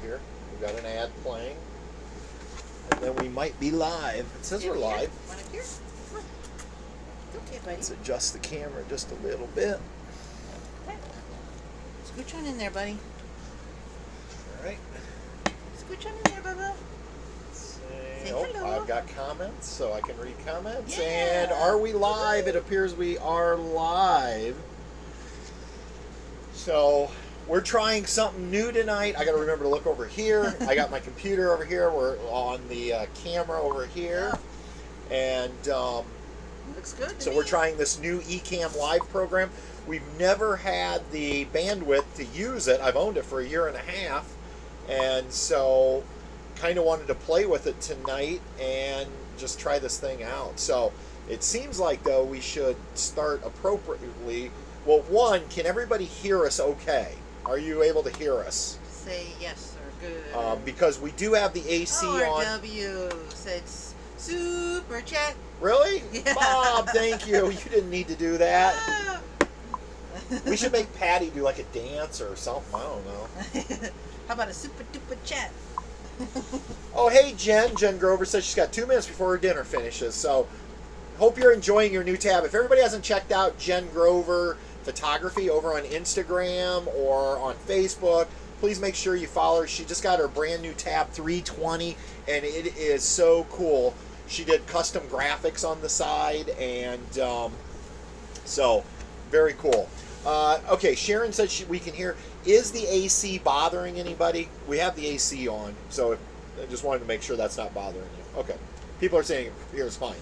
here. We've got an ad playing. And then we might be live. It says we're live. One up here. Come on. Okay, buddy. Let's adjust the camera just a little bit. Okay. Scooch on in there, buddy. All right. Scooch on in there, Bubba. Say Oh, hello. I've got comments, so I can read comments. Yeah. And are we live? It appears we are live. So we're trying something new tonight. I got to remember to look over here. I got my computer over here. We're on the camera over here. Yeah. And Looks good. so we're trying this new Ecamm Live program. We've never had the bandwidth to use it. I've owned it for a year and a half. And so kind of wanted to play with it tonight and just try this thing out. So it seems like, though, we should start appropriately. Well, one, can everybody hear us okay? Are you able to hear us? Say yes or good. Because we do have the AC on. RW said super chat. Really? Yeah. Bob, thank you. You didn't need to do that. Ah. We should make Patty do like a dance or something. I don't know. How about a super duper chat? Oh, hey, Jen. Jen Grover says she's got 2 minutes before her dinner finishes. So hope you're enjoying your new tab. If everybody hasn't checked out Jen Grover Photography over on Instagram or on Facebook, please make sure you follow her. She just got her brand new tab 320, and it is so cool. She did custom graphics on the side, and so very cool. Okay, Sharon said we can hear. Is the AC bothering anybody? We have the AC on, so I just wanted to make sure that's not bothering you. Okay, people are saying here's fine.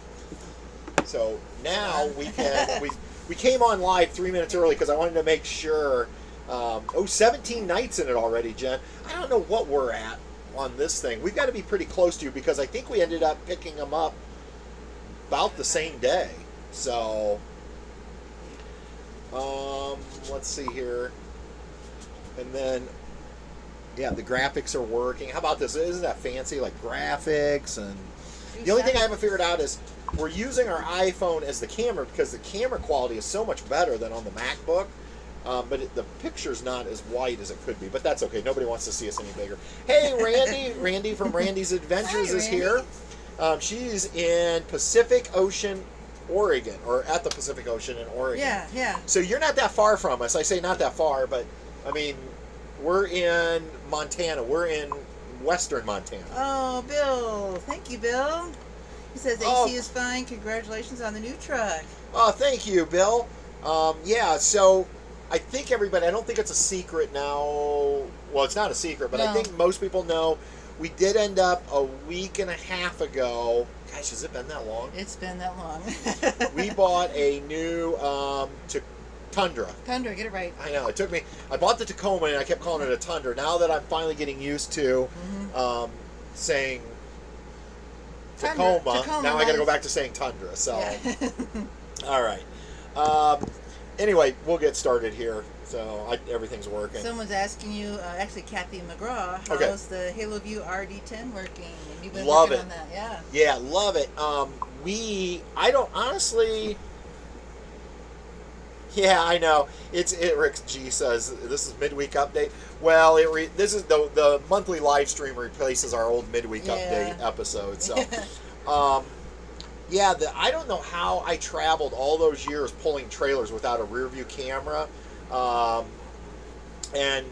So now we can we came on live 3 minutes early because I wanted to make sure. 17 nights in it already, Jen. I don't know what we're at on this thing. We've got to be pretty close to you because I think we ended up picking them up about the same day. So, let's see here. And then, yeah, the graphics are working. How about this? Isn't that fancy? Like graphics. And the only thing I haven't figured out is we're using our iPhone as the camera because the camera quality is so much better than on the MacBook. But the picture's not as white as it could be. But that's okay. Nobody wants to see us any bigger. Hey, Randy. Randy from Randy's Adventures is here. She's in Pacific Ocean, Oregon. Or at the Pacific Ocean in Oregon. Yeah, yeah. So you're not that far from us. I say not that far, but, I mean, we're in Montana. We're in western Montana. Oh, Bill. Thank you, Bill. He says AC is fine. Congratulations on the new truck. Oh, thank you, Bill. Yeah, so I think everybody, I don't think it's a secret now. Well, it's not a secret, but no. I think most people know we did end up a week and a half ago. Gosh, has it been that long? It's been that long. We bought a new Tundra. Tundra, get it right. I know. It took me, I bought the Tacoma and I kept calling it a Tundra. Now that I'm finally getting used to saying Tacoma, now I got to go back to saying Tundra. So, yeah. All right. Anyway, we'll get started here. So everything's working. Someone's asking you, actually Kathy McGraw, how's the Halo View RD10 working? And you've been working on that, yeah. Yeah, love it. I don't honestly. Yeah, I know. Rick G says this is midweek update. Well, this is the monthly live stream replaces our old midweek update episode. So, yeah, I don't know how I traveled all those years pulling trailers without a rear view camera. And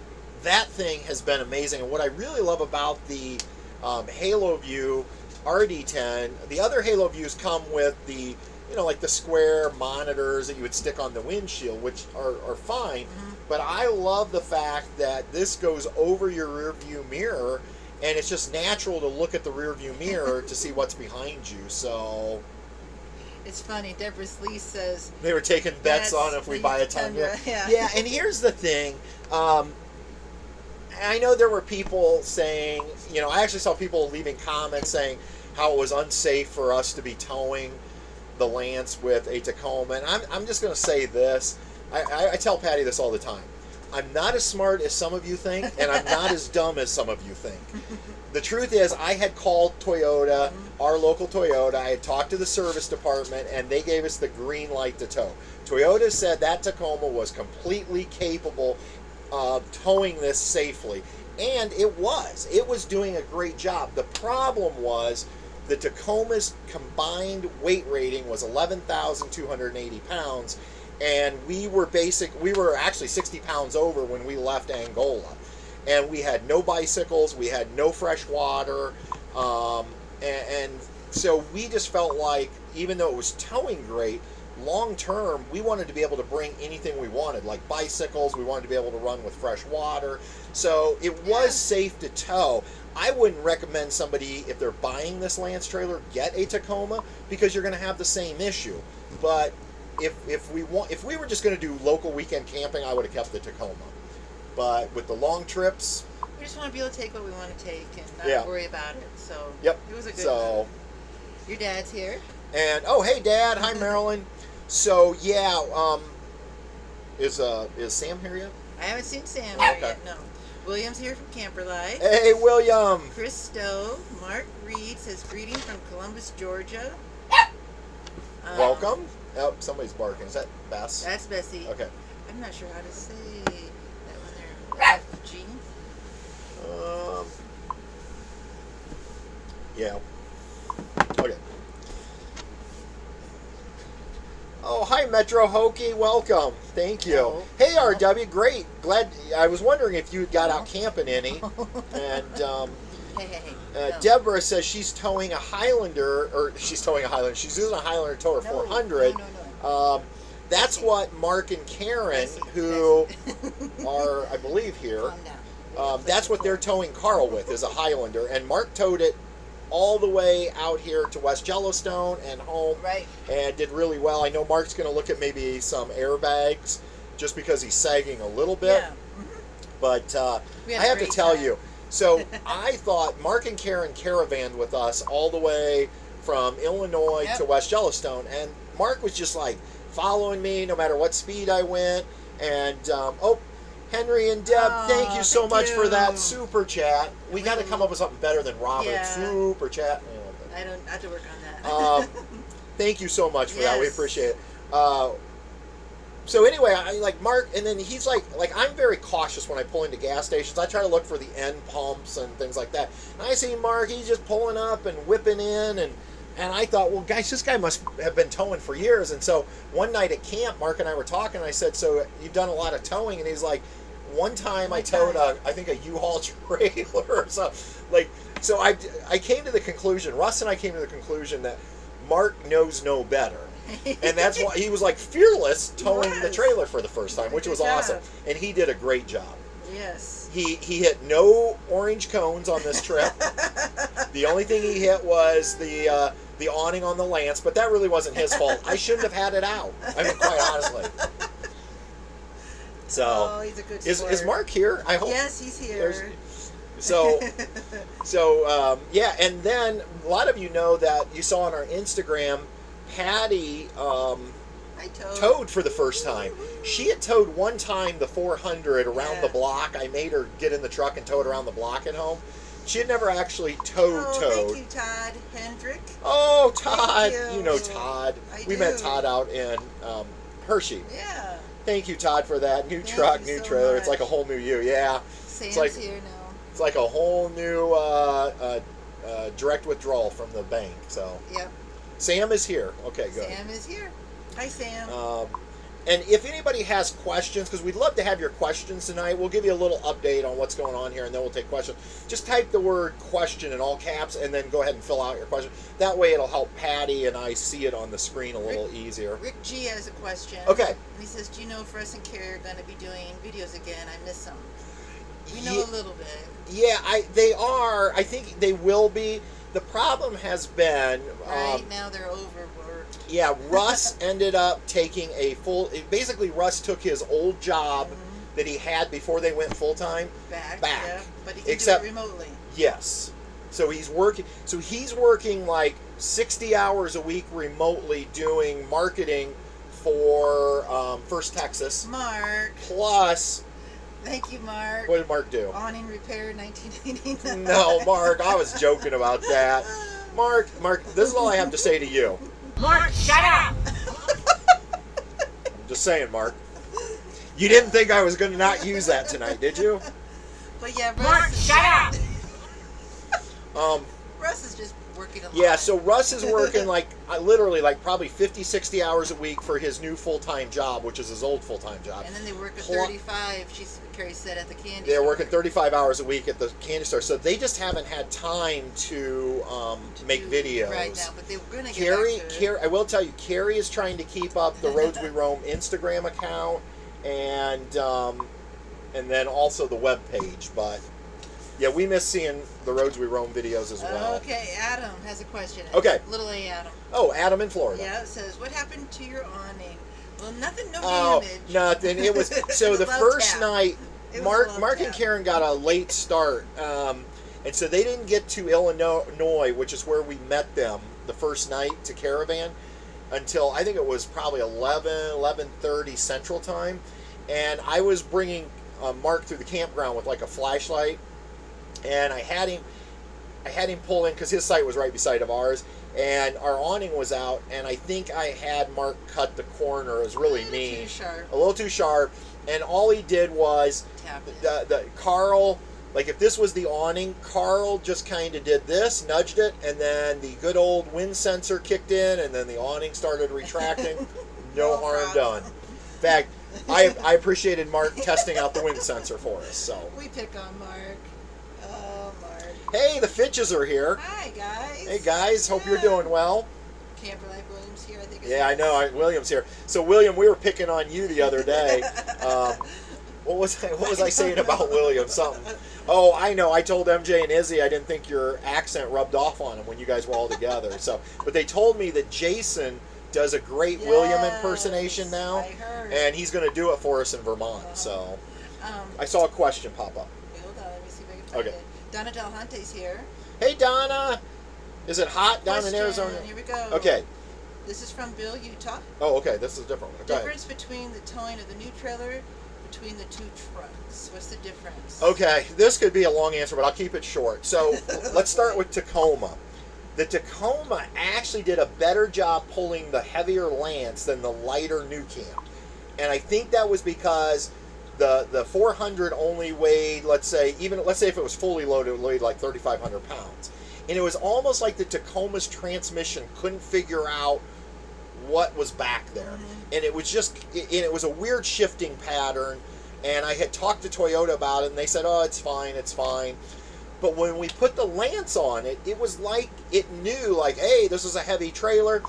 that thing has been amazing. And what I really love about the Halo View RD10, the other Halo Views come with the, like the square monitors that you would stick on the windshield, which are fine. But I love the fact that this goes over your rear view mirror. And it's just natural to look at the rear view mirror to see what's behind you. So it's funny. Deborah Lee says they were taking bets on if we buy a Tundra. Yeah, and here's the thing. I know there were people saying, I actually saw people leaving comments saying how it was unsafe for us to be towing the Lance with a Tacoma. And I'm just going to say this. I tell Patty this all the time. I'm not as smart as some of you think, and I'm not as dumb as some of you think. The truth is, I had called Toyota, our local Toyota. I had talked to the service department, and they gave us the green light to tow. Toyota said that Tacoma was completely capable towing this safely. And it was doing a great job. The problem was the Tacoma's combined weight rating was 11,280 pounds, and we were actually 60 pounds over when we left Angola. And we had no bicycles, we had no fresh water, and so we just felt like, even though it was towing great, long term, we wanted to be able to bring anything we wanted, like bicycles. We wanted to be able to run with fresh water. So it was safe to tow. I wouldn't recommend somebody, if they're buying this Lance trailer, get a Tacoma, because you're going to have the same issue. But if we were just going to do local weekend camping, I would have kept the Tacoma. But with the long trips, we just want to be able to take what we want to take and not worry about it. So yep. It was a good one. Your dad's here. And oh, hey, Dad. Hi, Marilyn. So yeah, is Sam here yet? I haven't seen Sam here yet. No. William's here from Camper Life. Hey, William. Chris Stowe. Mark Reed says greeting from Columbus, Georgia. Welcome. Oh, somebody's barking. Is that Bess? That's Bessie. Okay. I'm not sure how to say that one there. FG. Yeah. Okay. Oh, hi, Metro Hokey. Welcome. Thank you. Hello. Hey, RW. Great. Glad. I was wondering if you got out camping any. And Hey. Deborah says she's towing a Highlander, she's using a Highlander tower 400. No. That's what Mark and Karen, who are, I believe, here, that's what they're towing Carl with, is a Highlander. And Mark towed it all the way out here to West Yellowstone and home, and did really well. I know Mark's going to look at maybe some airbags, just because he's sagging a little bit. Yeah. But I have to tell you, so I thought Mark and Karen caravanned with us all the way from Illinois to West Yellowstone, and Mark was just like following me no matter what speed I went. And Henry and Deb, thank you so much for that super chat. We got to come up with something better than Robert. Super chat. I don't have to work on that. Thank you so much for that. We appreciate it. So anyway, I like Mark, and then he's like I'm very cautious when I pull into gas stations. I try to look for the end pumps and things like that. And I see Mark, he's just pulling up and whipping in, and I thought, well, guys, this guy must have been towing for years. And so one night at camp, Mark and I were talking, and I said, so you've done a lot of towing? And he's like, one time I towed I think a U-Haul trailer or something. So I came to the conclusion, Russ and I came to the conclusion that Mark knows no better. And that's why he was like fearless towing the trailer for the first time, which was awesome. And he did a great job. Yes. He hit no orange cones on this trip. The only thing he hit was the awning on the Lance, but that really wasn't his fault. I shouldn't have had it out. I mean, quite honestly. So, he's a good is Mark here? I hope. Yes, he's here. So, yeah, and then a lot of you know that you saw on our Instagram, Patty towed for the first time. She had towed one time the 400 around the block. I made her get in the truck and tow it around the block at home. She had never actually towed. Thank you, Todd Hendrick. Oh, Todd. You know Todd. We do. met Todd out in Hershey. Yeah. Thank you, Todd, for that. New truck, new trailer. Much. It's like a whole new you. Yeah. Sam's here now. It's like a whole new direct withdrawal from the bank. So. Yep. Sam is here. Okay, good. Sam is here. Hi, Sam. And if anybody has questions, because we'd love to have your questions tonight, we'll give you a little update on what's going on here, and then we'll take questions. Just type the word question in all caps, and then go ahead and fill out your question. That way it'll help Patty and I see it on the screen a little easier. Rick G has a question. Okay. And he says, do you know if Russ and Carrie are going to be doing videos again? I miss them. We know a little bit. Yeah, they are. I think they will be. The problem has been... Right now they're overworked. Yeah, Russ ended up taking a full... Basically, Russ took his old job that he had before they went full-time back. Yeah, but he can do it remotely. Yes. So he's working like 60 hours a week remotely doing marketing for First Texas. Mark. Plus... Thank you, Mark. What did Mark do? Awning repair 1989. No, Mark, I was joking about that. Mark, this is all I have to say to you. Mark, shut up! I'm just saying, Mark. You didn't think I was going to not use that tonight, did you? But yeah, Mark, shut up! Russ is just working a lot. Yeah, so Russ is working like literally like probably 50, 60 hours a week for his new full-time job, which is his old full-time job. And then they work at 35, Carrie said, at the candy store. They're working 35 hours a week at the candy store, so they just haven't had time to make videos. Right now, but they were going to get back to Carrie, I will tell you, Carrie is trying to keep up the Roads We Roam Instagram account and then also the web page, but yeah, we miss seeing the Roads We Roam videos as well. Okay, Adam has a question. Okay. Little A Adam. Oh, Adam in Florida. Yeah, it says, what happened to your awning? Well, nothing, no damage. Nothing. It was so the first night. Mark and Karen got a late start, and so they didn't get to Illinois, which is where we met them the first night to caravan, until I think it was probably 11:30 Central Time, and I was bringing Mark through the campground with like a flashlight. And I had him pull in because his site was right beside of ours, and our awning was out, and I think I had Mark cut the corner. It was really mean, a little too sharp, and all he did was the Carl, like if this was the awning, Carl just kind of did this, nudged it, and then the good old wind sensor kicked in, and then the awning started retracting. No harm done. In fact, I appreciated Mark testing out the wind sensor for us. So we pick on Mark. Hey, the Fitches are here. Hi, guys. Hey, guys. Hope you're doing well. Camper Life Williams here, I think. Yeah, I know. William's here. So, William, we were picking on you the other day. What was I saying about William? Something. Oh, I know. I told MJ and Izzy I didn't think your accent rubbed off on him when you guys were all together. So, but they told me that Jason does a great William impersonation now, I heard. and he's going to do it for us in Vermont. So, I saw a question pop up. Hold on, let me see if I can find it. Donna Del Hunte's here. Hey, Donna. Is it hot down in Arizona? Here we go. Okay. This is from Bill, Utah. Oh, okay. This is a different one. Difference between the towing of the new trailer between the two trucks. What's the difference? Okay. This could be a long answer, but I'll keep it short. So let's start with Tacoma. The Tacoma actually did a better job pulling the heavier Lance than the lighter New Camp. And I think that was because the 400 only weighed, let's say if it was fully loaded, it weighed like 3,500 pounds. And it was almost like the Tacoma's transmission couldn't figure out what was back there. Mm-hmm. And it was a weird shifting pattern. And I had talked to Toyota about it, and they said, oh, it's fine. But when we put the Lance on it, it was like it knew, like, hey, this is a heavy trailer.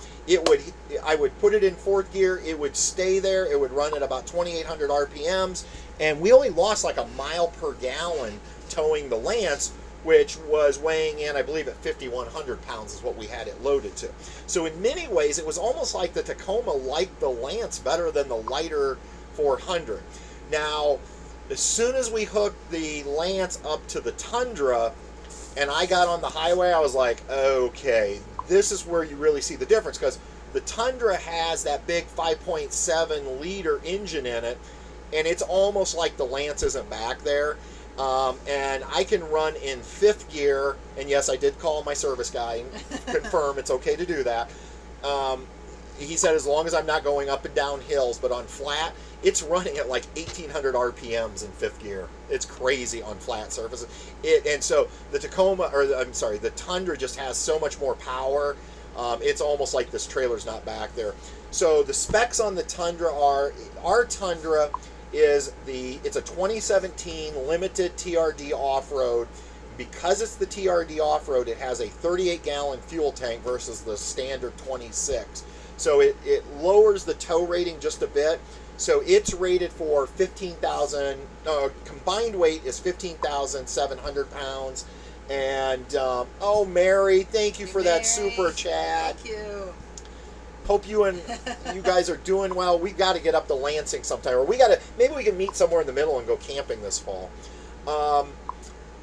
I would put it in fourth gear. It would stay there. It would run at about 2,800 RPMs. And we only lost like a mile per gallon towing the Lance, which was weighing in, I believe, at 5,100 pounds is what we had it loaded to. So in many ways, it was almost like the Tacoma liked the Lance better than the lighter 400. Now, as soon as we hooked the Lance up to the Tundra and I got on the highway, I was like, okay, this is where you really see the difference, because the Tundra has that big 5.7 liter engine in it, and it's almost like the Lance isn't back there. And I can run in fifth gear, and yes, I did call my service guy and confirm it's okay to do that. He said as long as I'm not going up and down hills, but on flat, it's running at like 1,800 RPMs in fifth gear. It's crazy on flat surfaces. And so the the Tundra just has so much more power. It's almost like this trailer's not back there. So the specs on the Tundra are, our Tundra it's a 2017 limited TRD off-road. Because it's the TRD off-road, it has a 38-gallon fuel tank versus the standard 26. So it lowers the tow rating just a bit. So it's rated for 15,000, combined weight is 15,700 pounds. And, oh, Mary, thank you for that super chat. Thank you. Hope you and you guys are doing well. We got to get up to Lansing sometime, or maybe we can meet somewhere in the middle and go camping this fall.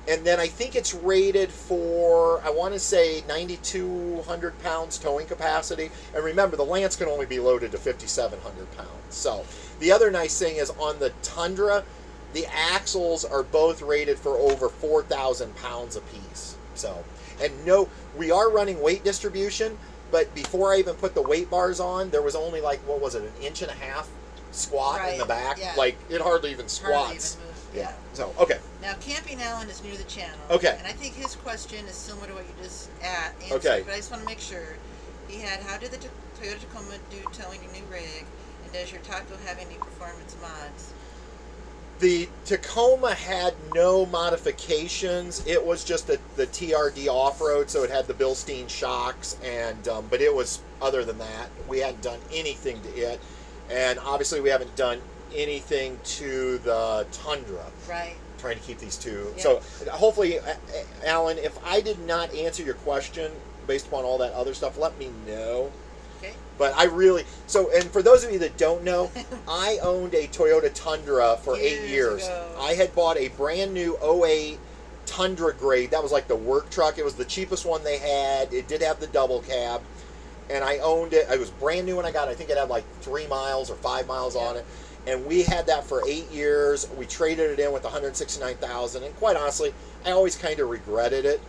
And then I think it's rated for, I want to say 9,200 pounds towing capacity. And remember, the Lance can only be loaded to 5,700 pounds. So the other nice thing is on the Tundra, the axles are both rated for over 4,000 pounds apiece. So, and no, we are running weight distribution, but before I even put the weight bars on, there was only like, what was it, an inch and a half squat in the back. Yeah. Like, it hardly even squats. Hardly even moves. Yeah. So, okay. Now, Camping Alan is new to the channel. Okay. And I think his question is similar to what you just answered. Okay. But I just want to make sure. He had, how did the Toyota Tacoma do towing your new rig? And does your Taco have any performance mods? The Tacoma had no modifications. It was just the TRD off-road, so it had the Bilstein shocks, and but it was, other than that, we hadn't done anything to it. And obviously we haven't done anything to the Tundra. Right. Trying to keep these two. Yep. So hopefully, Alan, if I did not answer your question based upon all that other stuff, let me know. Okay. But I really, and for those of you that don't know, I owned a Toyota Tundra for 8 years. Ago. I had bought a brand new 08 Tundra grade. That was like the work truck. It was the cheapest one they had. It did have the double cab. And I owned it. It was brand new when I got it. I think it had like 3 miles or 5 miles on it. And we had that for 8 years. We traded it in with $169,000. And quite honestly, I always kind of regretted it.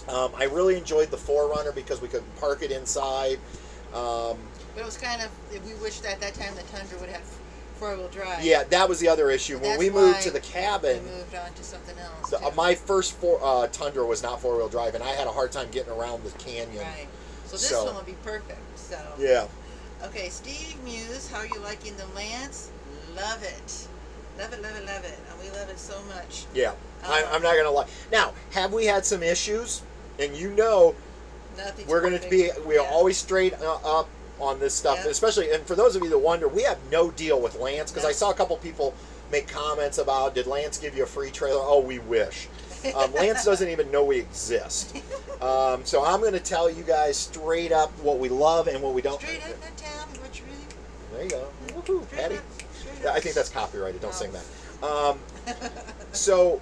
I really enjoyed the 4Runner because we could park it inside. But it was kind of, we wished at that time the Tundra would have 4-wheel drive. Yeah, that was the other issue. When we moved to the cabin, we moved on to something else. My first Tundra was not 4-wheel drive, and I had a hard time getting around the canyon. Right. So this one will be perfect. So. Yeah. Okay, Steve Muse, how are you liking the Lance? Love it. Love it, love it, love it. And we love it so much. Yeah. I'm not going to lie. Now, have we had some issues? And you know, we're going to be, we are always straight up on this stuff, especially, and for those of you that wonder, we have no deal with Lance, because I saw a couple people make comments about, did Lance give you a free trailer? Oh, we wish. Lance doesn't even know we exist. So I'm going to tell you guys straight up what we love and what we don't. Straight up and tell me what you really. There you go. Woohoo, Patty. I think that's copyrighted. Don't sing that. So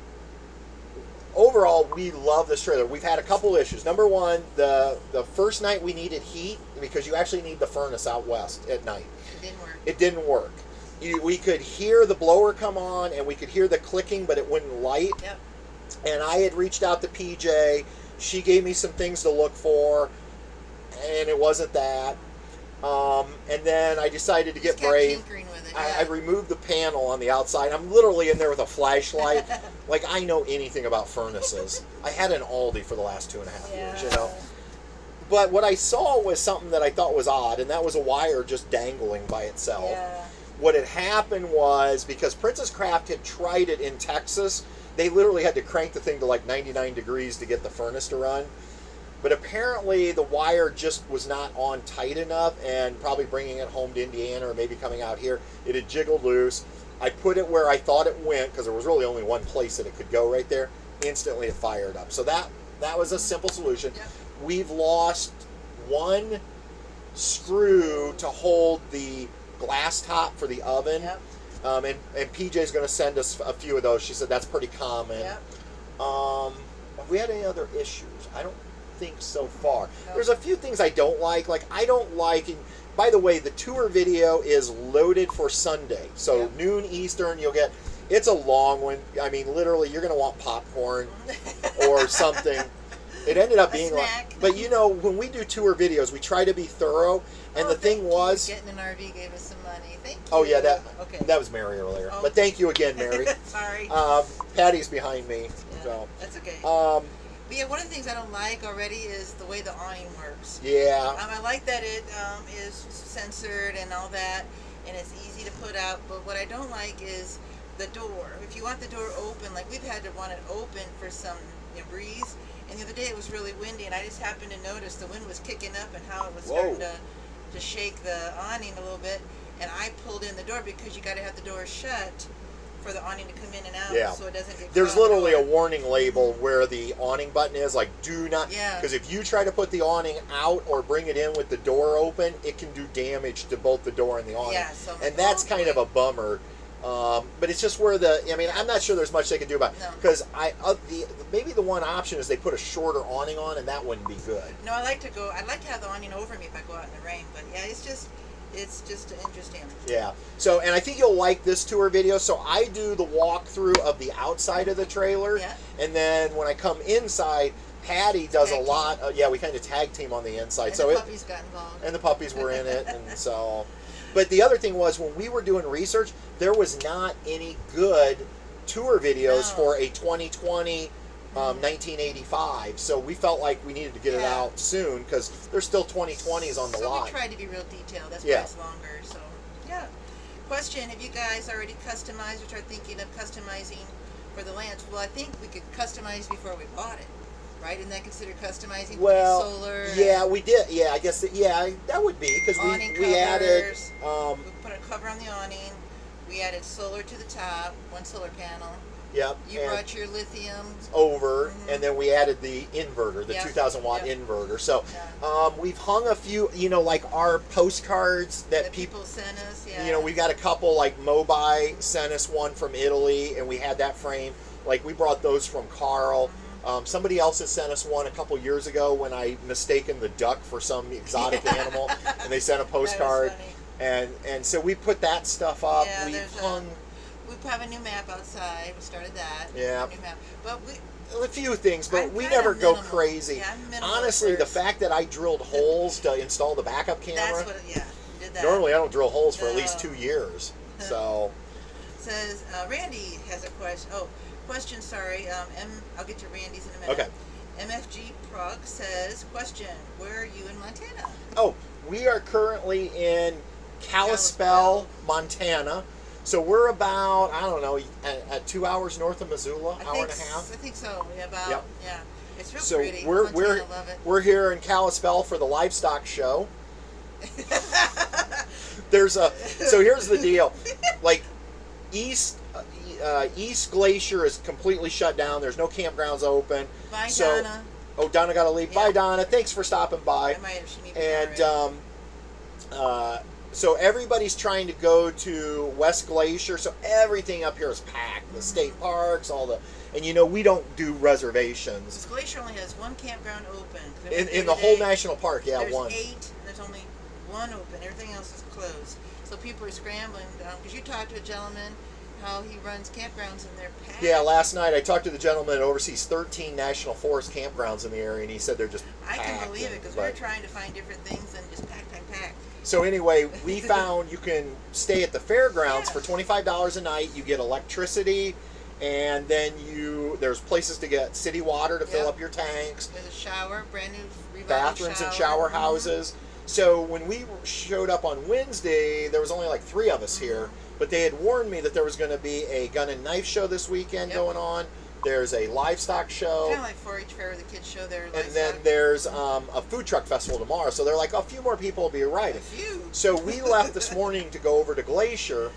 overall, we love this trailer. We've had a couple issues. Number one, the first night we needed heat because you actually need the furnace out west at night. It didn't work. It didn't work. We could hear the blower come on and we could hear the clicking, but it wouldn't light. Yep. And I had reached out to PJ. She gave me some things to look for, and it wasn't that. And then I decided to get brave. With it, I removed the panel on the outside. I'm literally in there with a flashlight. Like, I know anything about furnaces. I had an Aldi for the last 2.5 years, you know. But what I saw was something that I thought was odd, and that was a wire just dangling by itself. Yeah. What had happened was, because Princess Craft had tried it in Texas, they literally had to crank the thing to like 99 degrees to get the furnace to run. But apparently the wire just was not on tight enough, and probably bringing it home to Indiana or maybe coming out here, it had jiggled loose. I put it where I thought it went, because there was really only one place that it could go right there. Instantly it fired up. So that was a simple solution. Yep. We've lost one screw to hold the glass top for the oven. Yep. And PJ's going to send us a few of those. She said that's pretty common. Yep. Have we had any other issues? I don't think so far. Nope. There's a few things I don't like. Like, I don't like, and by the way, the tour video is loaded for Sunday. So noon Eastern, you'll get, it's a long one. I mean, literally, you're going to want popcorn or something. It ended up being like, but you know, when we do tour videos, we try to be thorough. And the thing was, getting an RV gave us some money. Thank you. Oh yeah, that was Mary earlier. Oh. But thank you again, Mary. Sorry. Patty's behind me. Yeah, So that's okay. But yeah, one of the things I don't like already is the way the awning works. Yeah. I like that it is censored and all that, and it's easy to put out. But what I don't like is the door. If you want the door open, like we've had to want it open for some breeze. And the other day it was really windy, and I just happened to notice the wind was kicking up and how it was starting to shake the awning a little bit. And I pulled in the door because you got to have the door shut for the awning to come in and out, so it doesn't get. There's literally a warning label where the awning button is, like, do not. Yeah. Because if you try to put the awning out or bring it in with the door open, it can do damage to both the door and the awning. Yeah. So and that's kind of a bummer. But it's just where I'm not sure there's much they can do about it. Because maybe the one option is they put a shorter awning on, and that wouldn't be good. No, I'd like to have the awning over me if I go out in the rain. But yeah, it's just interesting. Yeah. So, and I think you'll like this tour video. So I do the walkthrough of the outside of the trailer. Yeah. And then when I come inside, Patty does a lot. We kind of tag team on the inside. And so the puppies got involved. And the puppies were in it, and so. But the other thing was, when we were doing research, there was not any good tour videos for a 2020 1985. So we felt like we needed to get it out soon because there's still 2020s on the lot. So we tried to be real detailed. That's why it's longer. So, yeah. Question, have you guys already customized or started thinking of customizing for the Lance? Well, I think we could customize before we bought it. Right? Isn't that considered customizing? Well, solar. Yeah, we did. Yeah, I guess. That would be because we added. We put a cover on the awning. We added solar to the top, one solar panel. Yep. You brought your lithium over, and then we added the inverter, the 2,000 watt inverter. So we've hung a few, like our postcards that people sent us. We got a couple, like Mobi sent us one from Italy, and we had that frame. Like we brought those from Carl. Somebody else has sent us one a couple years ago when I mistaken the duck for some exotic animal, and they sent a postcard. And so we put that stuff up. Yeah, We've hung. We have a new map outside. We started that. Yeah. New map. But a few things, but we never go crazy. Yeah, honestly, the fact that I drilled holes to install the backup camera. That's what. Did that. Normally, I don't drill holes for at least 2 years. So. Says Randy has a question. Question. Sorry. I'll get to Randy's in a minute. Okay. MFG Prague says, question, where are you in Montana? Oh, we are currently in Kalispell, Montana. So we're about, I don't know, at 2 hours north of Missoula, hour and a half. I think so. Yeah. It's real pretty. We're here in Kalispell for the livestock show. So here's the deal. Like East Glacier is completely shut down. There's no campgrounds open. Bye, Donna. Oh, Donna got to leave. Yeah. Bye, Donna. Thanks for stopping by. So everybody's trying to go to West Glacier. So everything up here is packed. The state parks, and we don't do reservations. Glacier only has one campground open. In the whole national park, there's one. 8, and there's only one open. Everything else is closed. So people are scrambling. Because you talked to a gentleman, how he runs campgrounds and they're packed. Yeah, last night I talked to the gentleman that oversees 13 national forest campgrounds in the area, and he said they're just packed. I can believe it, because we're trying to find different things and just pack. So anyway, we found you can stay at the fairgrounds for $25 a night. You get electricity, and then there's places to get city water to fill up your tanks. There's a shower, brand new bathrooms and shower houses. So when we showed up on Wednesday, there was only like 3 of us here, but they had warned me that there was going to be a gun and knife show this weekend going on. There's a livestock show. Kind of like 4-H fair, the kids show their livestock. And then there's a food truck festival tomorrow. So they're like, a few more people will be arriving. A few. So we left this morning to go over to Glacier.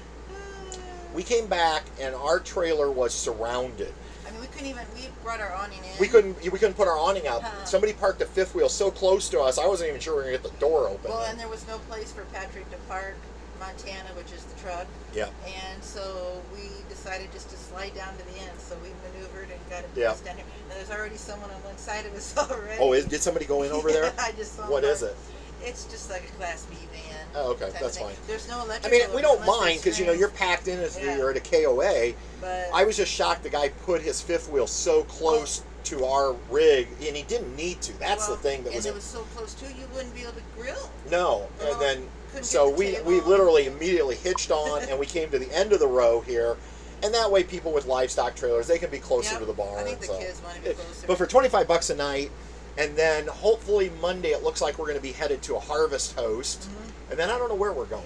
We came back and our trailer was surrounded. I mean, we brought our awning in. We couldn't put our awning out. Somebody parked a fifth wheel so close to us, I wasn't even sure we were going to get the door open. Well, and there was no place for Patrick to park. Montana, which is the truck. Yeah. And so we decided just to slide down to the end. So we maneuvered and got it down here. And there's already someone on one side of us already. Oh, did somebody go in over there? I just saw What is it? It's just like a Class B van. Oh, okay, that's fine. There's no electric. I mean, we don't mind because you're packed in as you're at a KOA. But I was just shocked the guy put his fifth wheel so close to our rig, and he didn't need to. That's the thing that was. And it was so close to you wouldn't be able to grill. No, and then. So we literally immediately hitched on and we came to the end of the row here, and that way people with livestock trailers, they can be closer to the barn. I think the kids want to be closer. But for $25 a night, and then hopefully Monday it looks like we're going to be headed to a harvest host, and then I don't know where we're going.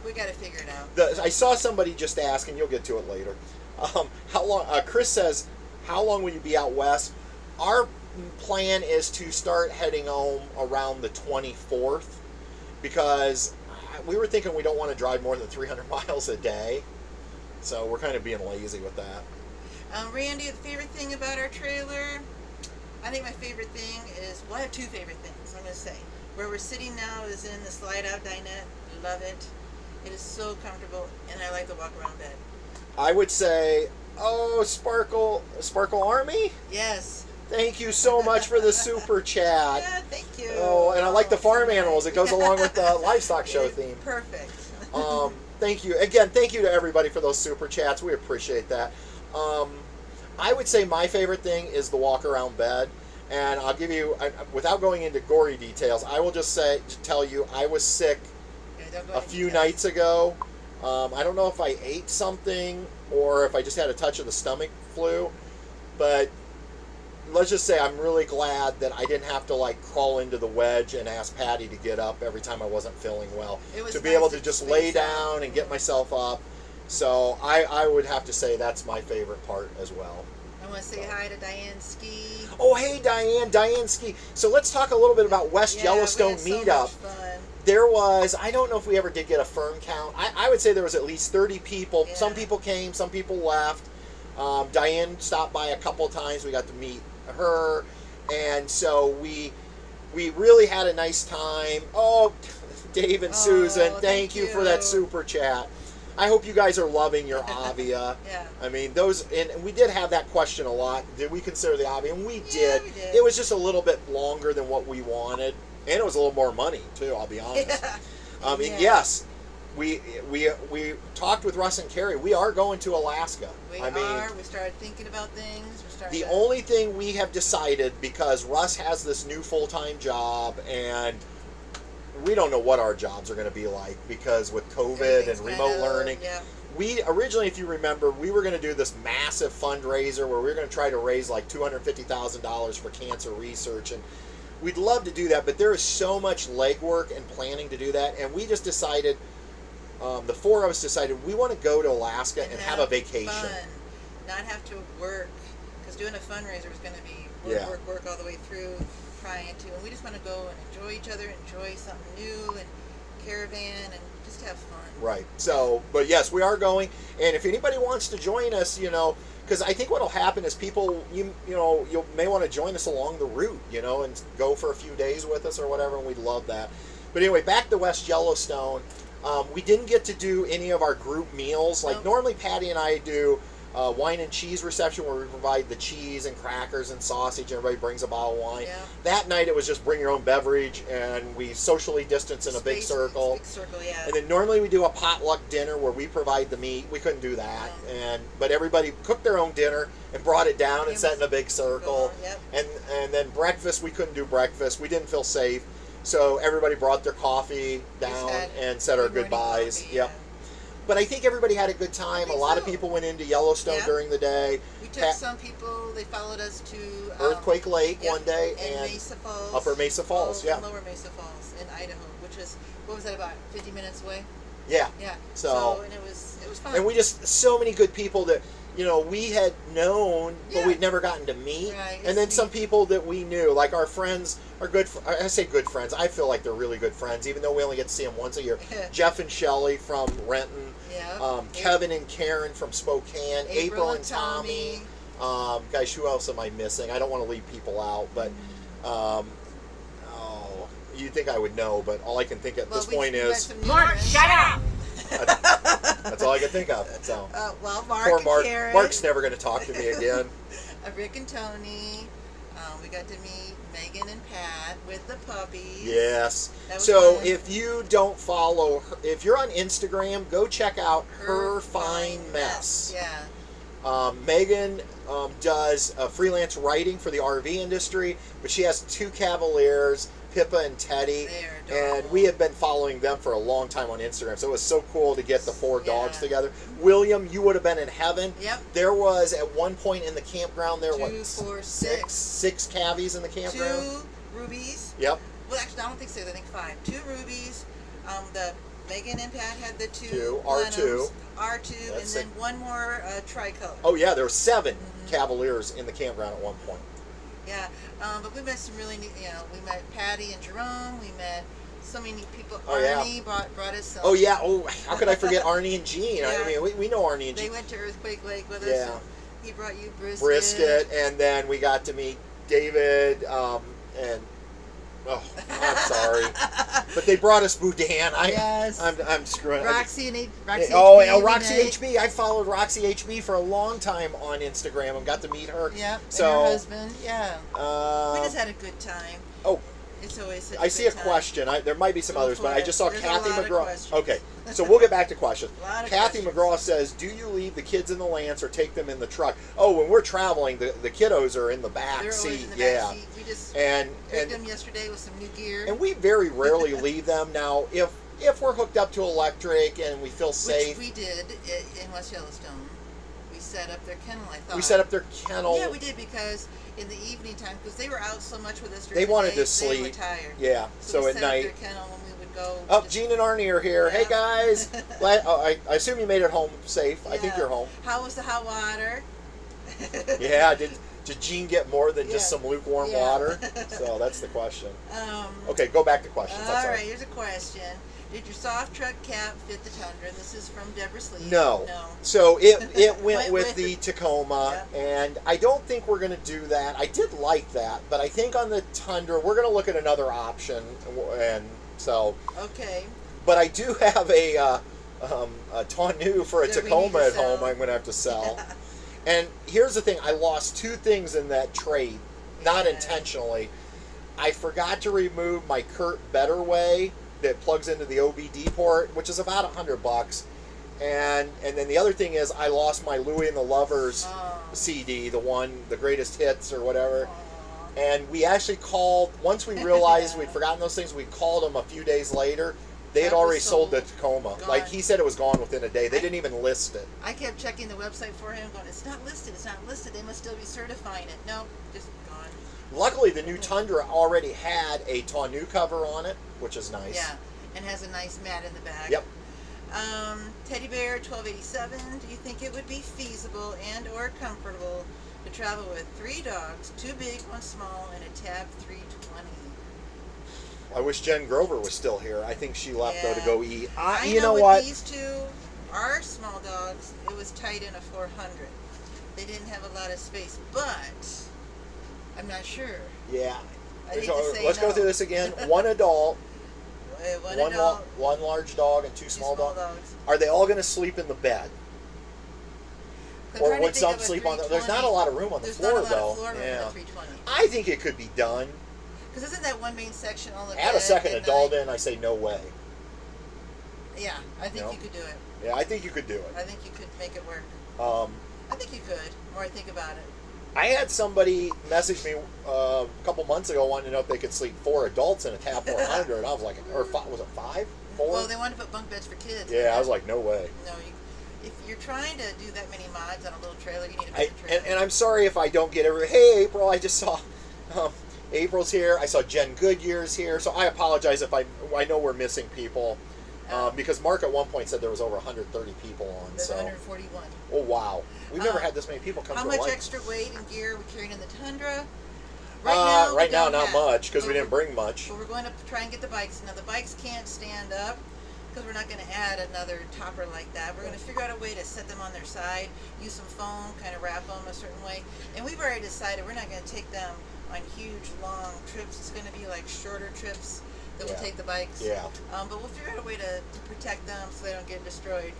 We got to figure it out. I saw somebody just ask, and you'll get to it later. How long? Chris says, how long will you be out west? Our plan is to start heading home around the 24th, because we were thinking we don't want to drive more than 300 miles a day, so we're kind of being lazy with that. Randy, the favorite thing about our trailer, I think my favorite thing is, well, I have 2 favorite things, I'm going to say. Where we're sitting now is in the slide-out dinette. Love it. It is so comfortable, and I like the walk-around bed. I would say, Sparkle Army? Yes. Thank you so much for the super chat. Yeah, thank you. Oh, and I like the farm animals. It goes along with the livestock show theme. Perfect. Thank you. Again, thank you to everybody for those super chats. We appreciate that. I would say my favorite thing is the walk-around bed. And I'll give you, without going into gory details, I will just tell you I was sick a few nights ago. I don't know if I ate something or if I just had a touch of the stomach flu, but let's just say I'm really glad that I didn't have to like crawl into the wedge and ask Patty to get up every time I wasn't feeling well. To be able to just lay down and get myself up. So I would have to say that's my favorite part as well. I want to say hi to Diane Ski. Oh, hey, Diane Ski. So let's talk a little bit about West Yellowstone meetup. So much fun. There was, I don't know if we ever did get a firm count. I would say there was at least 30 people. Yeah. Some people came, some people left. Diane stopped by a couple of times. We got to meet her. And so we really had a nice time. Oh, Dave and Susan, thank you for that super chat. I hope you guys are loving your Avia. Yeah. I mean, those, and we did have that question a lot. Did we consider the Avia? And we did. We did. It was just a little bit longer than what we wanted. And it was a little more money, too, I'll be honest. Yeah. Yes, we talked with Russ and Carrie. We are going to Alaska. We started thinking about things. The only thing we have decided, because Russ has this new full-time job, and we don't know what our jobs are going to be like, because with COVID and remote learning. Yeah. We originally, if you remember, we were going to do this massive fundraiser where we were going to try to raise like $250,000 for cancer research, and we'd love to do that, but there is so much legwork and planning to do that, and we just decided, the four of us decided we want to go to Alaska and have a vacation. Fun. Not have to work, because doing a fundraiser is going to be work all the way through, trying to, and we just want to go and enjoy each other, enjoy something new, and caravan, and just have fun. Right. So, but yes, we are going, and if anybody wants to join us, because I think what will happen is people, you may want to join us along the route, and go for a few days with us or whatever, and we'd love that. But anyway, back to West Yellowstone. We didn't get to do any of our group meals. Like normally Patty and I do wine and cheese reception where we provide the cheese and crackers and sausage. Everybody brings a bottle of wine. Yeah. That night it was just bring your own beverage, and we socially distance in a big circle. Big circle, yeah. And then normally we do a potluck dinner where we provide the meat. We couldn't do that, but everybody cooked their own dinner and brought it down and sat in a big circle. Yep. And then breakfast, we couldn't do breakfast. We didn't feel safe, so everybody brought their coffee down and said our goodbyes. Coffee, yep. But I think everybody had a good time. A lot of people went into Yellowstone during the day. We took some people. They followed us to Earthquake Lake one day and Mesa Falls, Upper Mesa Falls, and Lower Mesa Falls in Idaho, which is, what was that, about 50 minutes away? Yeah. Yeah. So and it was fun. And we just, so many good people that we had known, but we'd never gotten to meet. Right, and then some people that we knew, like our friends are good. I say good friends. I feel like they're really good friends, even though we only get to see them once a year. Jeff and Shelley from Renton. Yeah. Kevin and Karen from Spokane. April and Tommy. Guys, who else am I missing? I don't want to leave people out, but you'd think I would know, but all I can think at this point is Mark, shut up! That's all I can think of. So. Mark Poor and Mark. Karen. Mark's never going to talk to me again. Rick and Tony. We got to meet Megan and Pat with the puppies. Yes. So fun. If you don't follow her, if you're on Instagram, go check out Her Fine Mess. Yeah. Megan does freelance writing for the RV industry, but she has two Cavaliers, Pippa and Teddy, and we have been following them for a long time on Instagram, so it was so cool to get the four dogs together. William, you would have been in heaven. Yep. There was, at one point in the campground, there were six cavies in the campground. 2 rubies. Yep. Well, actually, I don't think so. I think 5. 2 rubies. The Megan and Pat had the 2 R2. R2, and then one more tricolor. Oh yeah, there were 7 Cavaliers in the campground at one point. Yeah, but we met some really neat, we met Patty and Jerome, we met so many people. Arnie brought us some. Oh yeah, how could I forget Arnie and Jean? Yeah. I mean, we know Arnie and Jean. They went to Earthquake Lake with us. Yeah. He brought you brisket, and then we got to meet David, and I'm sorry, but they brought us boudin. Yes. I'm screwing. Roxy and Roxy. Roxy HB. I followed Roxy HB for a long time on Instagram and got to meet her. Yep. So, and her husband. Yeah. We just had a good time. Oh. It's always such I see a question. There might be some others, but I just saw There's Kathy a lot McGraw. of questions. Okay, so we'll get back to questions. Kathy questions. McGraw says, "Do you leave the kids in the Lance or take them in the truck?" Oh, when we're traveling, the kiddos are in the back They're seat. always in the Yeah. back seat. We just and rigged them yesterday with some new gear. And we very rarely leave them. Now, if if we're hooked up to electric and we feel safe. Which we did in West Yellowstone. We set up their kennel, I thought. We set up their kennel. Yeah, we did, because in the evening time, because they were out so much with us. They wanted to sleep. They were tired. Yeah, so we at set night. up their kennel when we would go. Oh, Gene and Arnie are here. Yeah. Hey, guys. I assume you made it home safe. I think Yeah. you're home. How was the hot water? Yeah, did Gene get more than just Yeah. some lukewarm Yeah. water? So that's the question. Um, Okay, go back to questions. all I'm sorry. right, here's a question. Did your soft truck cap fit the Tundra? This is from Deborah Sleeve. No. No. So it went Went with with the Tacoma, Yeah. and I don't think we're going to do that. I did like that, but I think on the Tundra we're going to look at another option, and so. Okay. But I do have a tonneau for a That we need Tacoma to at home. sell. I'm going to have to sell. And here's the thing: I lost two things in that trade, not Yeah. intentionally. I forgot to remove my Kurt Betterway that plugs into the OBD port, which is about $100. And then the other thing is I lost my Louie and the Lovers Oh. CD, the greatest hits or whatever. Aw. And we actually called, once we realized we'd forgotten those things, we called them a few days later. They had That was already sold the sold. Tacoma. Gone. Like he said, it was gone within a day. They didn't even list it. I kept checking the website for him, going, it's not listed, it's not listed. They must still be certifying it. Nope, just gone. Luckily, the new Tundra already had a tonneau cover on it, which is nice. Yeah, and has a nice mat in the back. Yep. Teddy Bear 1287. Do you think it would be feasible and or comfortable to travel with 3 dogs, 2 big, 1 small, and a Tab 320? I wish Jen Grover was still here. I think she left though to Yeah. go eat. I You know with what? these two, our small dogs, it was tight in a 400. They didn't have a lot of space, but I'm not sure. Yeah. I hate So, to say let's go no. through this again. One adult, One adult, one large dog, and 2 2 small small dogs. dogs. Are they all going to sleep in the bed? I'm Or trying to would think some of a sleep on the... 320. There's not a lot of room on the There's floor, not a lot though. of floor room Yeah. in the 320. I think it could be done. Because isn't that one main section all the Add a second adult in, I say no way. Yeah, I think No. you could do it. Yeah, I think you could do it. I think you could make it work. Um, I think you could. The more I think about it. I had somebody message me a couple months ago wanting to know if they could sleep 4 adults in a Tab 400. And I was like, or was it 5? 4? Well, they want to put bunk beds for kids. Yeah, I was like, no way. No, if you're trying to do that many mods on a little trailer, you need a I, bigger trailer. and I'm sorry if I don't get every. Hey, April, I just saw April's here. I saw Jen Goodyear's here. So I apologize if I know we're missing people. Because Mark at one point said there was over 130 people on. There's So, 141. oh wow, we've never had this many people come How to a much live. extra weight and gear are we carrying in the Tundra? Right now, don't not have. much because we But didn't bring much. But we're going to try and get the bikes. Now the bikes can't stand up because we're not going to add another topper like that. We're going to figure out a way to set them on their side, use some foam, kind of wrap them a certain way. And we've already decided we're not going to take them on huge, long trips. It's going to be like shorter trips that will take the bikes. Yeah. But we'll figure out a way to protect them so they don't get destroyed.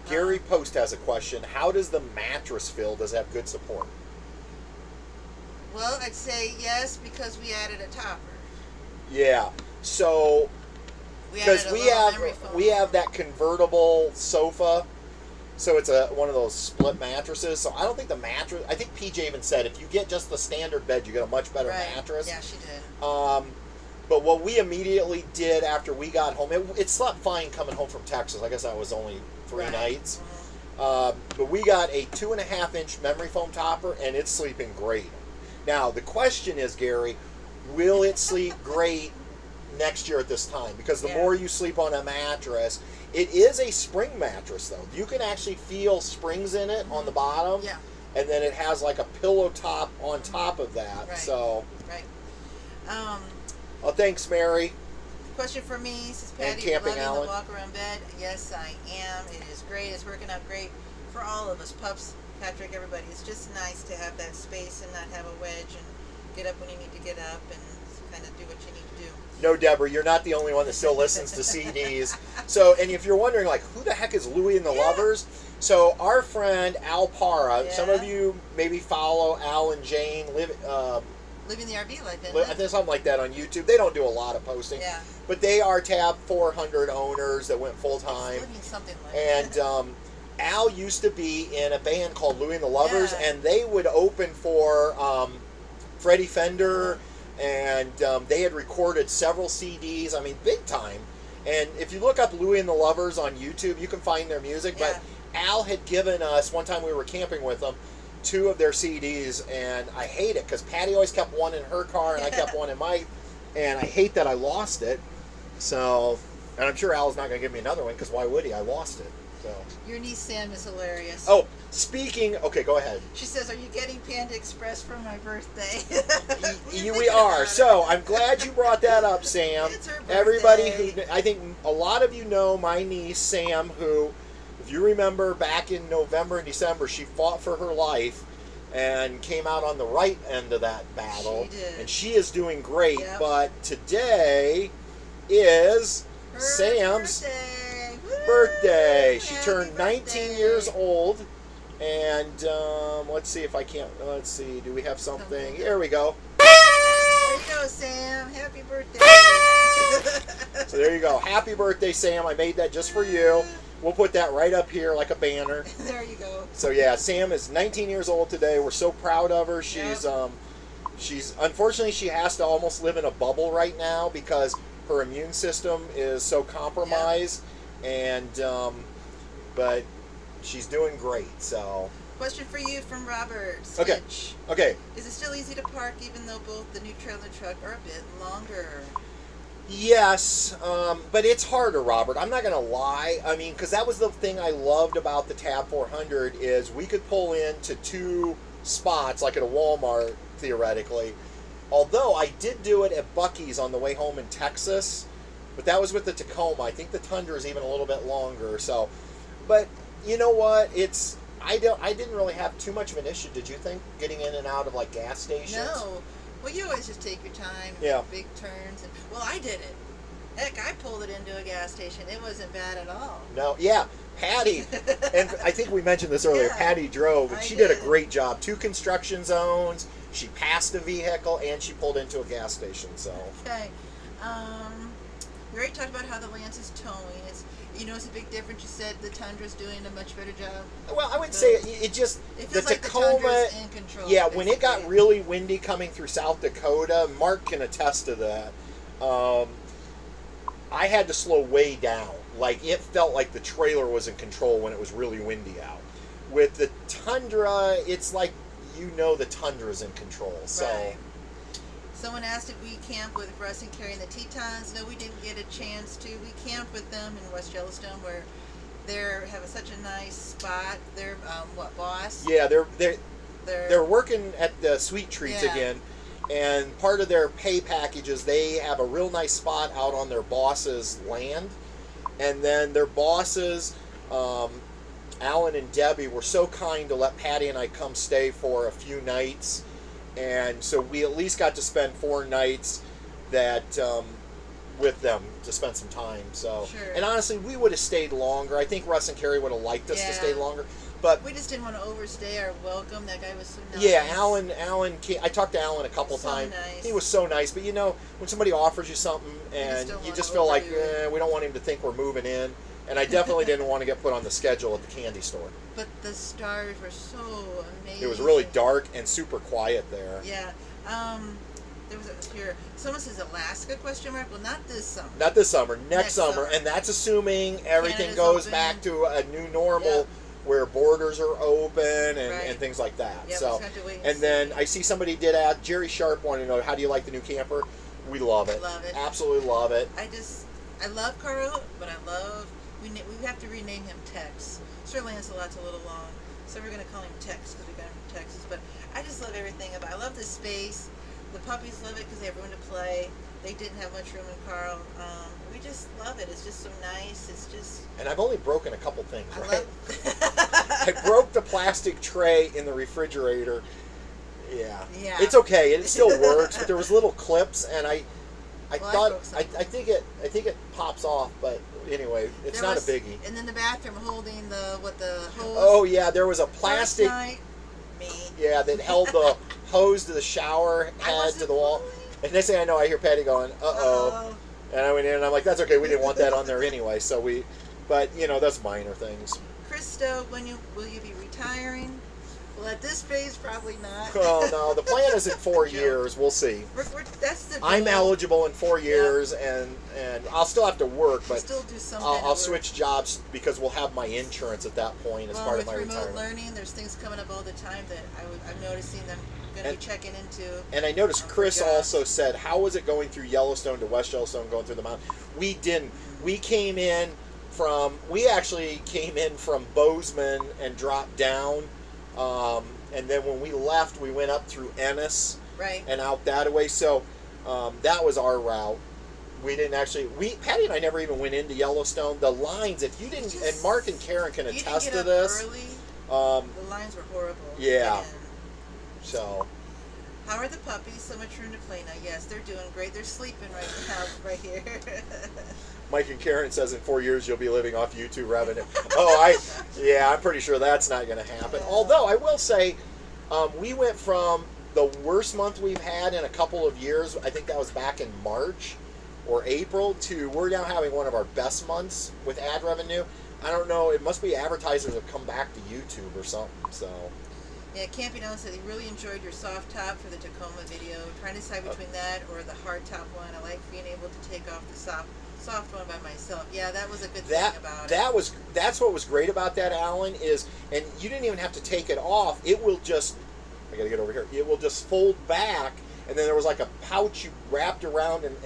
Gary Post has a question. How does the mattress feel? Does it have good support? Well, I'd say yes because we added a topper. Yeah. So because added a little memory foam. we have that convertible sofa, so it's one of those split mattresses. So I don't think the mattress. I think PJ even said if you get just the standard bed, you get a much better Right. mattress. Yeah, she did. But what we immediately did after we got home, it slept fine coming home from Texas. I guess that was only 3 Right. nights. Mhm. But we got a 2.5-inch memory foam topper, and it's sleeping great. Now the question is, Gary, will it sleep great next year at this time? Because the Yeah. more you sleep on a mattress, it is a spring mattress though. You can actually feel springs in it on the bottom. Yeah. And then it has like a pillow top on top of that. Right. So, Right. thanks, Mary. Question for me, says And Patty, camping, loving Alan? the walk around bed. Yes, I am. It is great. It's working out great for all of us, pups, Patrick, everybody. It's just nice to have that space and not have a wedge and get up when you need to get up and kind of do what you need to do. No, Deborah, you're not the only one that still listens to CDs. So, and if you're wondering, like, who the heck is Louie and the Lovers? So, our friend Al Para, some of you maybe follow Al and Jane, Living the RV life, isn't I it? think something like that on YouTube. They don't do a lot of posting. Yeah. But they are Tab 400 owners that went full time. Living something like And that. Al used to be in a band called Louie and the Lovers, Yeah. and they would open for Freddie Fender, and they had recorded several CDs, I mean, big time. And if you look up Louie and the Lovers on YouTube, you can find their music. Yeah. But Al had given us, one time we were camping with them, 2 of their CDs, and I hate it because Patty always kept one in her car and I kept one in my, and I hate that I lost it. So, and I'm sure Al's not going to give me another one because why would he? I lost it. So. Your niece Sam is hilarious. Oh, speaking, okay, go ahead. She says, "Are you getting Panda Express for my birthday?" We are. So I'm glad you brought that up, Sam. It's her birthday. Everybody who, I think a lot of you know my niece Sam, who, if you remember back in November and December, she fought for her life and came out on the right end of that battle. She did. And she is doing great. Yep. But today is Her Sam's birthday. Woo! birthday. She Happy turned 19 birthday. years old. And let's see if I can't. Let's see. Do we have something? Something. Here we go. There you go, Sam. Happy birthday. So there you go. Happy birthday, Sam. I made that just for you. We'll put that right up here like a banner. There you go. So yeah, Sam is 19 years old today. We're so proud of her. She's she's unfortunately she has to almost live in a bubble right now because her immune system is so compromised. And but she's doing great. So Question for you from Robert. Okay. Switch. okay. Is it still easy to park even though both the new trailer and truck are a bit longer? Yes, but it's harder, Robert. I'm not going to lie. I mean, because that was the thing I loved about the Tab 400 is we could pull into 2 spots, like at a Walmart, theoretically. Although I did do it at Buc-ee's on the way home in Texas, but that was with the Tacoma. I think the Tundra is even a little bit longer. So, but you know what? I didn't really have too much of an issue. Did you think getting in and out of like gas stations? No. Well, you always just take your time. Yeah. Make big turns. And, well, I did it. Heck, I pulled it into a gas station. It wasn't bad at all. No, yeah, Patty, and I think we mentioned this earlier, Yeah, Patty drove, and I she did a did. great job. 2 construction zones, she passed a vehicle, and she pulled into a gas station, so. Okay. We already talked about how the Lance is towing. You notice a big difference. You said the Tundra's doing a much better job. Well, I wouldn't say it just, It the feels like Tacoma, the Tundra's in control. yeah, when it got basically. really windy coming through South Dakota, Mark can attest to that, I had to slow way down. Like, it felt like the trailer was in control when it was really windy out. With the Tundra, it's like, the Tundra's in control. So, Right. Someone asked if we camped with Russ and Carrie and the Tetons. No, we didn't get a chance to. We camped with them in West Yellowstone, where they have such a nice spot. They're Boss. yeah, they're working at the Sweet Treats Yeah. again, and part of their pay packages, they have a real nice spot out on their boss's land, and then their bosses, Alan and Debbie, were so kind to let Patty and I come stay for a few nights, and so we at least got to spend 4 nights that with them to spend some time. So, Sure. and honestly, we would have stayed longer. I think Russ and Carrie would have liked us to Yeah. stay longer, but We just didn't want to overstay our welcome. That guy was so nice. yeah, Alan I talked to Alan a couple So times. nice. He was so nice, but when somebody offers you something and don't you wanna just feel like, overdo it. we don't want him to think we're moving in, and I definitely didn't want to get put on the schedule at the candy store. But the stars were so amazing. It was really dark and super quiet there. Yeah. There was here. Someone says Alaska ? Well, not this summer. Not this summer, next Next summer, summer. and that's assuming everything Canada's goes open. back to a new normal. Yep. Where borders are open and, Right. and things like that. Yeah, So, we'll just have to wait and and then see. I see somebody did ask, Jerry Sharp wanted to know, how do you like the new camper? We love it. Love it. Absolutely love it. I love Carl, but we have to rename him Tex. Sir Lancelot's a little long, so we're going to call him Tex because we got him from Texas. But I just love everything about it. I love the space. The puppies love it because they have room to play. They didn't have much room in Carl. We just love it. It's just so nice. It's just... And I've only broken a couple things, I right? love... I broke the plastic tray in the refrigerator. Yeah. Yeah. It's okay. It still works, but there was little clips, and I Well, I thought broke I something. think it pops off, but anyway, it's There not was- a biggie. And then the bathroom holding the hose. Oh yeah, there was a First plastic night, me. that held the hose to the shower I head wasn't to the wall. pulling. And next thing I know, I hear Patty going, "Uh-oh." And I went in and I'm like, "That's okay. We didn't want that on there anyway." But that's minor things. Christo, will you be retiring? Well, at this phase, probably not. Oh no, the plan is in 4 years. We'll see. That's the I'm goal. eligible in 4 years, and I'll still have to work, We'll but still do some I'll kind of work. switch jobs because we'll have my insurance at that point as part of my with remote retirement. learning, there's things coming up all the time that I'm noticing them going to be checking into. And I noticed Chris jobs. also said, how was it going through Yellowstone to West Yellowstone, going through the mountain? We didn't. We actually came in from Bozeman and dropped down. And then when we left, we went up through Ennis Right. and out that way. So that was our route. We didn't actually. Patty and I never even went into Yellowstone. The lines, if you didn't, and Mark and Karen can You didn't attest get to up this. early, The the lines were horrible. to Yeah. get in. So How are the puppies? So much room to play now. Yes, they're doing great. They're sleeping right now, right here. Mike and Karen says in 4 years you'll be living off YouTube revenue. I'm pretty sure that's not going to happen. Yeah. Although I will say, we went from the worst month we've had in a couple of years. I think that was back in March or April. To we're now having one of our best months with ad revenue. I don't know. It must be advertisers have come back to YouTube or something. So. Yeah, Camping Ellen said he really enjoyed your soft top for the Tacoma video. Trying to decide between that or the hard top one. I like being able to take off the soft one by myself. Yeah, that was a good thing about it. That's what was great about that, Alan, is, and you didn't even have to take it off. It will just, I gotta get over here. It will just fold back, and then there was like a pouch you wrapped around and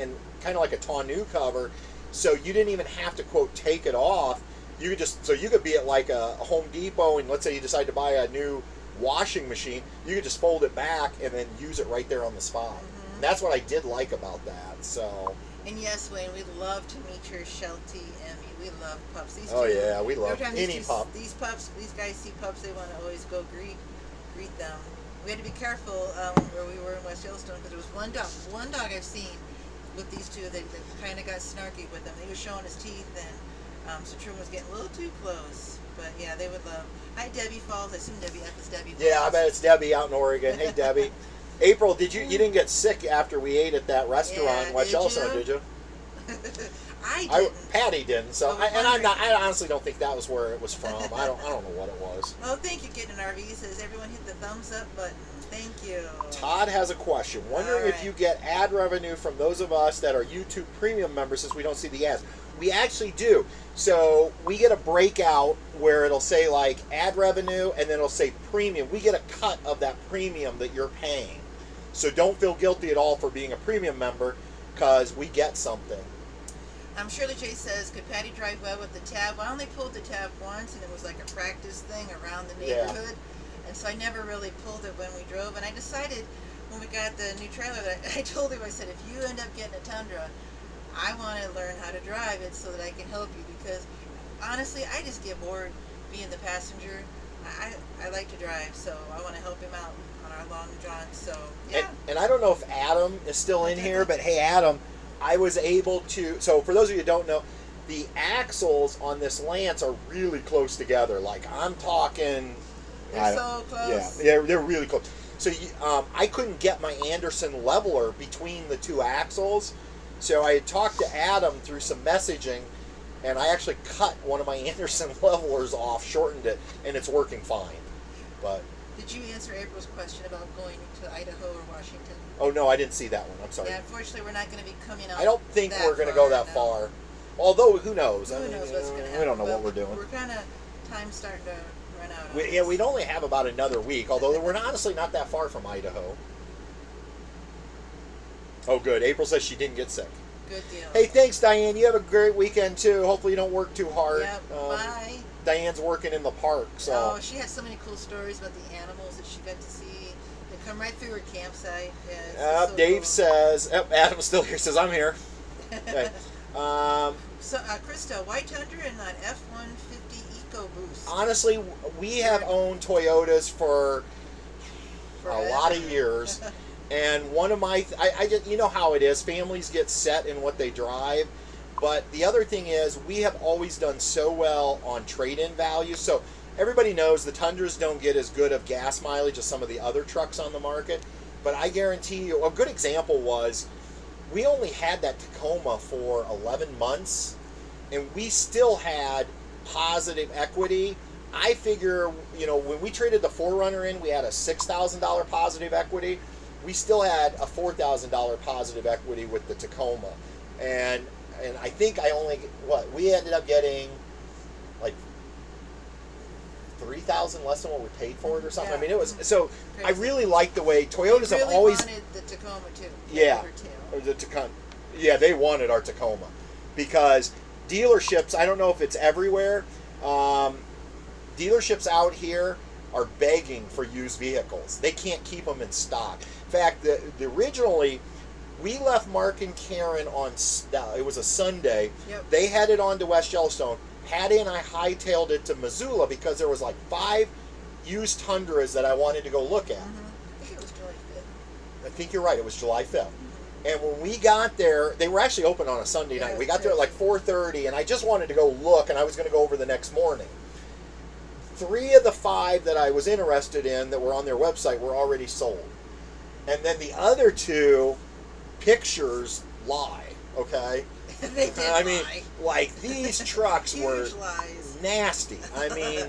kind of like a tonneau cover, so you didn't even have to quote take it off. You could just, so you could be at like a Home Depot, and let's say you decide to buy a new washing machine, you could just fold it back and then use it right there on the spot. Mm-hmm. And that's what I did like about that. So. And yes, Wayne, we'd love to meet your Sheltie, Emmy. We love pups. These Oh two, yeah, we love every time any pup. These pups, these guys see pups, they want to always go greet them. We had to be careful where we were in West Yellowstone because there was one dog I've seen with these two that kind of got snarky with them. He was showing his teeth, and so Truman was getting a little too close. But yeah, they would love. Hi, Debbie Falls. I assume Debbie F is Debbie Falls. Yeah, I bet it's Debbie out in Oregon. Hey, Debbie. April, you didn't get sick after we ate at that restaurant in West Yellowstone, did you? I didn't. Patty didn't. So, I was I honestly don't think that was where it was from. I don't know what it was. Oh, thank you, Getting an RV. He says everyone hit the thumbs up button. Thank you. Todd has a question. Wondering if you get ad revenue from those of us that are YouTube Premium members, since we don't see the ads. We actually do. So we get a breakout where it'll say like ad revenue, and then it'll say premium. We get a cut of that premium that you're paying. So don't feel guilty at all for being a premium member, because we get something. Shirley J says, could Patty drive well with the tab? Well, I only pulled the tab once, and it was like a practice thing around the neighborhood. Yeah. And so I never really pulled it when we drove. And I decided when we got the new trailer that I told him, I said, if you end up getting a Tundra, I want to learn how to drive it so that I can help you, because honestly, I just get bored being the passenger. I like to drive, so I want to help him out on our long jaunts. So yeah. And I don't know if Adam is still in here, but hey, Adam, I was able to. So for those of you who don't know, the axles on this Lance are really close together. Like I'm talking. They're so close. Yeah, they're really close. So I couldn't get my Anderson leveler between the two axles. So I had talked to Adam through some messaging, and I actually cut one of my Anderson levelers off, shortened it, and it's working fine. But did you answer April's question about going to Idaho or Washington? Oh no, I didn't see that one. I'm sorry. Yeah, unfortunately, we're not going to be coming out. I don't think we're going to go that far. Although who knows? Who knows what's going to happen? We don't know what we're doing. We're kind of time starting to run out. We'd only have about another week. Although we're honestly not that far from Idaho. Oh, good. April says she didn't get sick. Good deal. Hey, thanks, Diane. You have a great weekend, too. Hopefully you don't work too hard. Yep, bye. Diane's working in the park, so. Oh, she has so many cool stories about the animals that she got to see. They come right through her campsite. Yeah, so Dave cool. says, Adam's still here, says, I'm here. Okay. So, Krista, White Tundra and an F-150 EcoBoost. Honestly, we have owned Toyotas for a lot of years. And one of my, I just, you know how it is, families get set in what they drive. But the other thing is, we have always done so well on trade-in value. So everybody knows the Tundras don't get as good of gas mileage as some of the other trucks on the market. But I guarantee you, a good example was, we only had that Tacoma for 11 months, and we still had positive equity. I figure, when we traded the 4Runner in, we had a $6,000 positive equity. We still had a $4,000 positive equity with the Tacoma, and I think we ended up getting like 3,000 less than what we paid for it or something. Yeah. I mean, it was so. Crazy. I really like the way Toyotas They really have always wanted the Tacoma too. Yeah. Over too. or the Tacoma. Yeah, they wanted our Tacoma because dealerships. I don't know if it's everywhere. Dealerships out here are begging for used vehicles. They can't keep them in stock. In fact, originally we left Mark and Karen on. It was a Sunday. Yep. They headed on to West Yellowstone. Hattie and I hightailed it to Missoula because there was like 5 used Tundras that I wanted to go look at. I think it was July 5th. I think you're right. It was July 5th. And when we got there, they were actually open on a Sunday night. We got there at like 4:30, and I just wanted to go look, and I was going to go over the next morning. 3 of the 5 that I was interested in that were on their website were already sold. And then the other 2 pictures lie, okay? They did I mean, lie. like, these trucks were Huge lies. nasty. I mean,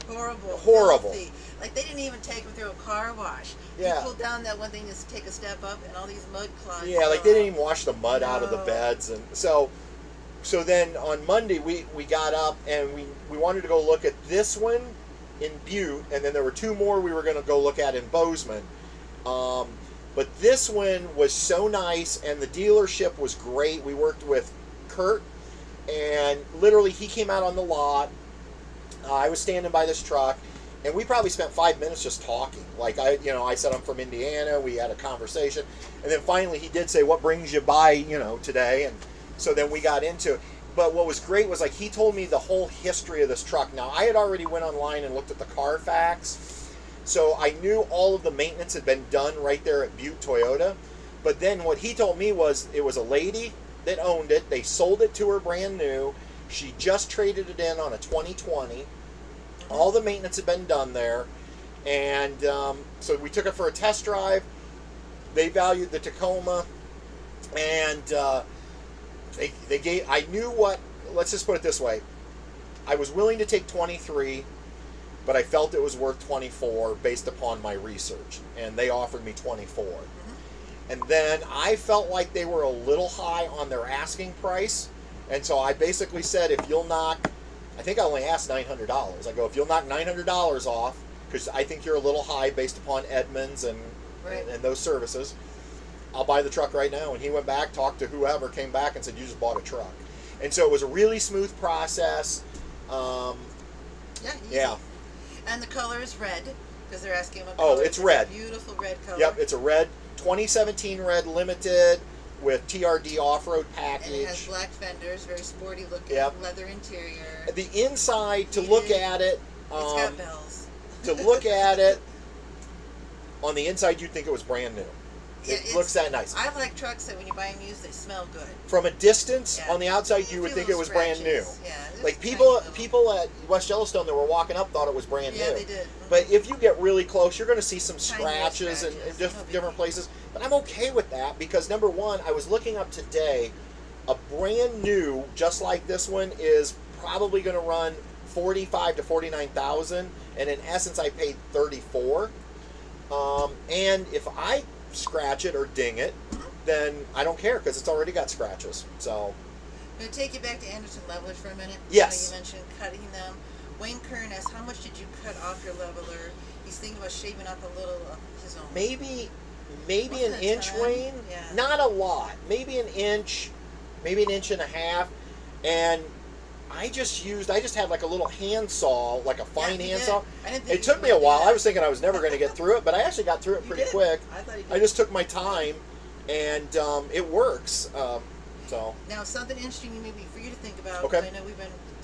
Horrible. Horrible. Filthy. Like, they didn't even take them through a car wash. Yeah. You pulled down that one thing to take a step up, and all these mud clots. yeah, like they didn't even wash the mud out of the No. beds. And so then on Monday we got up and we wanted to go look at this one in Butte, and then there were 2 more we were going to go look at in Bozeman. But this one was so nice, and the dealership was great. We worked with Kurt, and literally he came out on the lot. I was standing by this truck, and we probably spent 5 minutes just talking. Like I said I'm from Indiana. We had a conversation, and then finally he did say, "What brings you by, today?" And so then we got into it. But what was great was like he told me the whole history of this truck. Now I had already went online and looked at the Carfax. So I knew all of the maintenance had been done right there at Butte Toyota. But then what he told me was it was a lady that owned it. They sold it to her brand new. She just traded it in on a 2020. All the maintenance had been done there. And so we took it for a test drive. They valued the Tacoma. And they gave, I knew what, let's just put it this way. I was willing to take 23. But I felt it was worth 24 based upon my research, and they offered me 24. And then I felt like they were a little high on their asking price, and so I basically said, if you'll knock, I think I only asked $900. I go, if you'll knock $900 off, because I think you're a little high based upon Edmunds and those services, I'll buy the truck right now. And he went back, talked to whoever, came back and said, you just bought a truck. And so it was a really smooth process. Yeah. And the color is red, because they're asking about Oh, color. it's red. A beautiful red color. Yep, it's a red 2017 red limited with TRD off-road package. And it has black fenders, very sporty looking, Yep. leather interior. The inside, to look at it, It's got bells. to look at it, on the inside you'd think it was brand new. Yeah, It looks that nice. I like trucks that when you buy them used, they smell good. From a distance, Yeah. on the outside you would feel think it those was brand new. scratches. Yeah, there's Like tiny people little- at West Yellowstone that were walking up thought it was brand Yeah, new. they did. But if you get really close, you're going to see some Tiny little scratches in scratches. different No big deal. places. But I'm okay with that because number one, I was looking up today, a brand new, just like this one, is probably going to run 45 to 49,000, and in essence, I paid 34. And if I scratch it or ding it, then I don't care because it's already got scratches. So. I'm going to take you back to Anderson levelers for a minute. Yes. You mentioned cutting them. Wayne Kern asked, how much did you cut off your leveler? He's thinking about shaving off a little of his own. Maybe Wasn't an it inch, 10? Wayne. Yeah. Not a lot. Maybe an inch and a half. And I just had like a little handsaw, like a fine you handsaw. did. I didn't think It you took me a would do while. that. I was thinking I was never going to get through it, but I actually got through it You pretty did. quick. I thought you did. I just took my time, and it works. So. Now, something interesting maybe for you to think about. Okay. I know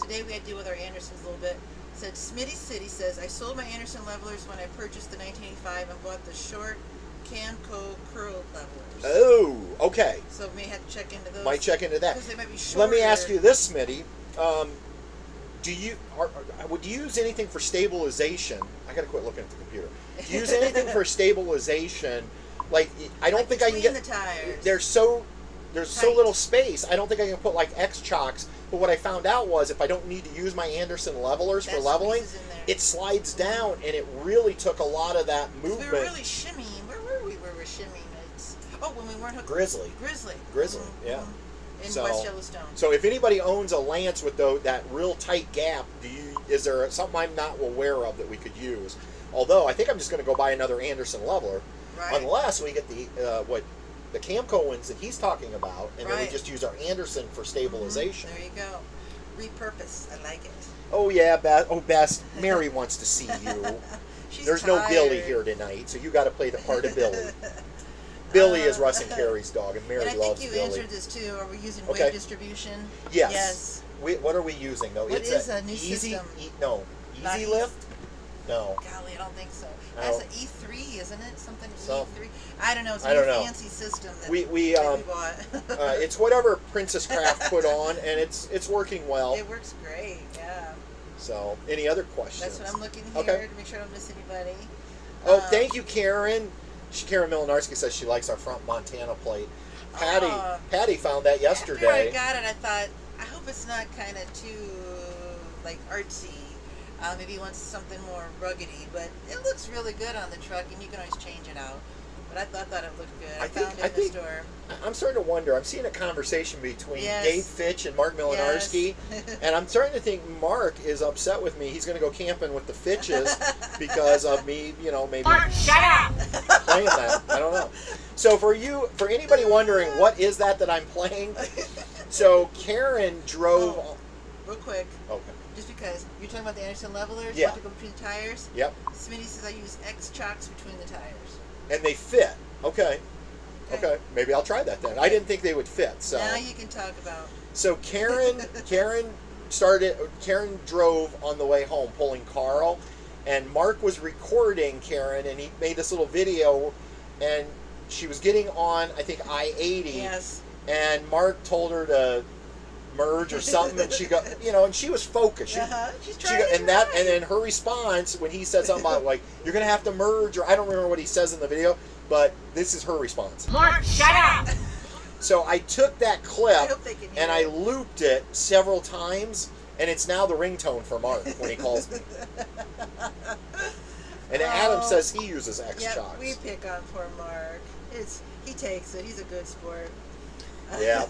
today we had to deal with our Andersons a little bit. Said Smitty City says, I sold my Anderson levelers when I purchased the 1985 and bought the short Camco curl levelers. Oh, okay. So we may have to check into those. Might check into that. Because they might be shorter. Let me ask you this, Smitty. Would you use anything for stabilization? I gotta quit looking at the computer. Do you use anything for stabilization? Like, I don't think I can between get. the tires. There's so Tight. little space. I don't think I can put like X chocks But what I found out was if I don't need to use my Anderson levelers for That leveling, squeezes in there. it slides down, and it really took a lot of that We movement. were really shimmying. Where were we? We were shimmying. When we weren't hooked. Grizzly. Grizzly. Yeah. In So- West Yellowstone. So if anybody owns a Lance with that real tight gap, is there something I'm not aware of that we could use? Although I think I'm just going to go buy another Anderson leveler, Right. unless we get the Camco ones that he's talking about, and then we Right. just use our Anderson for stabilization. There you go. Repurpose. I like it. Oh yeah, Bess. Mary wants to see you. She's There's tired. no Billy here tonight, so you got to play the part of Billy. Billy is Russ and Carrie's dog, and Mary And I loves think you Billy. answered this too. Are we using Okay. wave distribution? Yes. Yes. What are we using though? What it's is a new easy, system? No, Not easy easy. lift. No. Golly, I don't think so. No. That's an E3, isn't it? Something So- E3. I don't know. It's a I don't new know. fancy system that We that we bought. it's whatever Princess Craft put on, and it's working well. It works great. Yeah. So, any other questions? That's what I'm looking here Okay. to make sure I don't miss anybody. Oh, thank you, Karen. Karen Milinarski says she likes our front Montana plate. Patty found that After I yesterday. got it, I thought, I hope it's not kind of too like artsy. Maybe he wants something more ruggedy, but it looks really good on the truck, and you can always change it out. But I thought it looked good. I found it in the store. I'm starting to wonder. I'm seeing a conversation between Yes. Dave Fitch and Mark Milinarski, Yes. and I'm starting to think Mark is upset with me. He's going to go camping with the Fitches because of me, maybe Mark, shut up! playing that. I don't know. So for anybody wondering what is that I'm playing, so Karen drove. Oh, real quick, Okay. just because you're talking about the Anderson levelers, Yeah. want to go between the tires. Yep. Smitty says I use X chocks between the tires. And they fit. Okay. Maybe I'll try that then. I didn't think they would fit. So. Now you can talk about. So Karen drove on the way home pulling Carl, and Mark was recording Karen, and he made this little video, and she was getting on, I think, I-80, Yes. and Mark told her to merge or something, and she got, and she was focused. She's She trying. got, and then her response when he said something about like you're gonna have to merge, or I don't remember what he says in the video, but this is her response. Mark, shut up! So I took that I clip hope they can hear and I it. looped it several times, and it's now the ringtone for Mark when he calls me. And Adam says he uses X Yep, chocks. we pick on poor Mark. He takes it. He's a good sport. Yeah.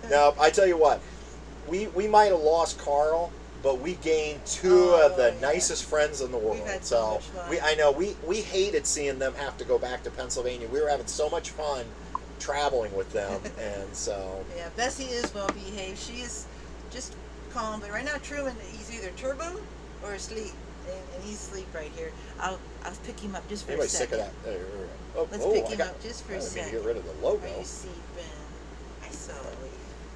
Now I tell you what, we might have lost Carl, but we gained two of the nicest friends in the world. We've had so much fun. We hated seeing them have to go back to Pennsylvania. We were having so much fun traveling with them, and so. Yeah, Bessie is well behaved. She is just calm, but right now Truman, he's either turbo or asleep, and he's asleep right here. I'll pick him up just for Anybody a sick of second. that? Let's pick him up just for a I didn't mean to second. get rid of the logo. Are you sleeping? I saw you.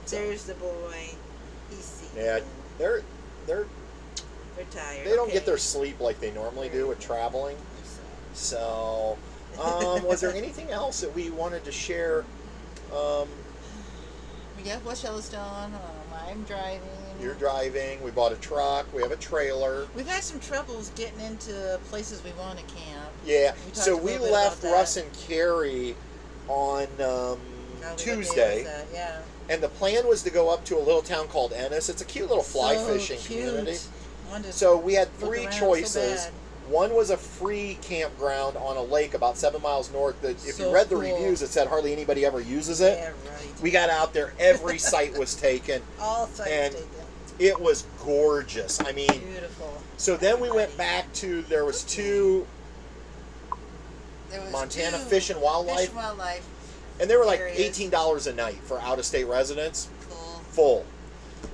There's the boy. He's sleeping. Yeah, they're They're tired. they don't Okay. get their sleep like they normally do with traveling. So, was there anything else that we wanted to share? Yeah, West Yellowstone. I'm driving. You're driving. We bought a truck. We have a trailer. We've had some troubles getting into places we want to camp. Yeah. We talked So a we little bit left about that. Russ and Carrie on Golly, what day was Tuesday, that? Yeah. and the plan was to go up to a little town called Ennis. It's a cute little fly So fishing cute. community. Wanted to So we had look three around so choices. bad. One was a free campground on a lake about 7 miles north. That if you So read the cool. reviews, it said hardly anybody ever uses it. Yeah, right. We got out there, every site was taken. All sites and taken. It was gorgeous. I mean, Beautiful. so then we went back to, there was two There was Montana two Fish and Wildlife, Fish and Wildlife. and they were like areas. $18 a night for out-of-state residents, Cool. full.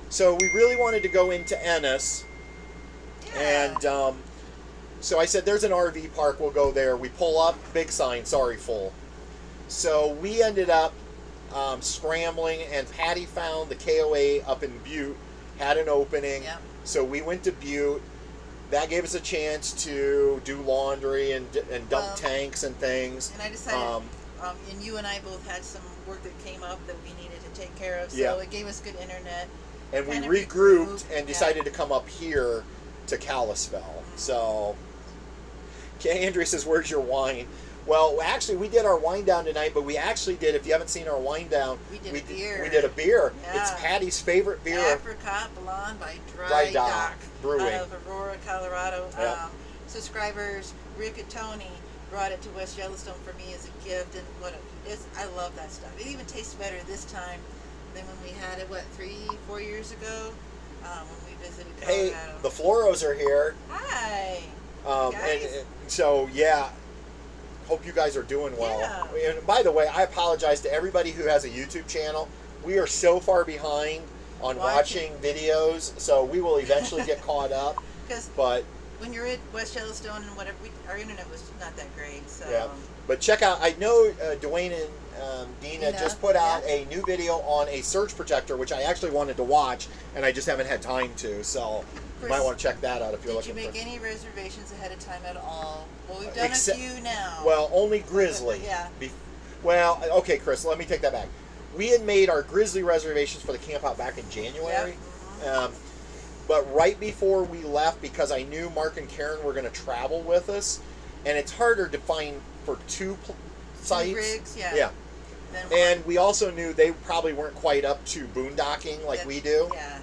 So we really wanted to go into Ennis, Yeah. and so I said, there's an RV park, we'll go there. We pull up, big sign, sorry, full. So we ended up scrambling, and Patty found the KOA up in Butte, had an opening. Yep. So we went to Butte. That gave us a chance to do laundry and dump tanks and things. And I decided, and you and I both had some work that came up that we needed to take care of, so Yeah. it gave us good internet. And we kind of regrouped and yeah. decided to come up here to Kalispell. So, Andrea says, where's your wine? Well, actually, we did our wind down tonight, but we actually did. If you haven't seen our wind down, We did a beer. We did a beer. Yeah. It's Patty's favorite beer. Apricot Blonde by Dry Dock Brewing out of Aurora, Colorado. Yeah. Subscribers Rick and Tony brought it to West Yellowstone for me as a gift, and I love that stuff. It even tastes better this time than when we had it 3-4 years ago when we visited Colorado. Hey, the Floros are here. Hi. And so yeah, hope you guys are doing well. Yeah. And by the way, I apologize to everybody who has a YouTube channel. We are so far behind on watching videos, so we will eventually get caught up. But when you're at West Yellowstone and whatever, our internet was not that great. So yeah, but check out. I know Dwayne and Dina just put out a new video on a surge protector, which I actually wanted to watch, and I just haven't had time to. So you might want to check that out if you're looking for. Did you make any reservations ahead of time at all? Well, we've done a few now. Well, only Grizzly. Yeah. Well, okay, Chris, let me take that back. We had made our Grizzly reservations for the camp out back in January. Yep. But right before we left, because I knew Mark and Karen were going to travel with us, and it's harder to find for two sites. Two rigs, yeah. Yeah. And we also knew they probably weren't quite up to boondocking like we do. Yeah.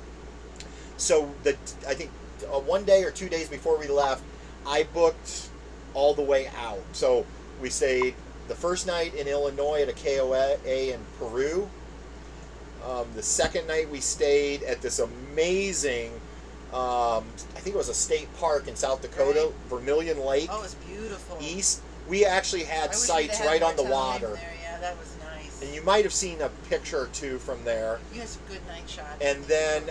So I think 1 day or 2 days before we left, I booked all the way out. So we stayed the first night in Illinois at a KOA in Peru. The second night we stayed at this amazing, I think it was a state park in South Dakota, Vermilion Lake. Oh, it's beautiful. East. We actually had sites right on the water. Yeah, that was nice. And you might have seen a picture or two from there. You had some good night shots. And then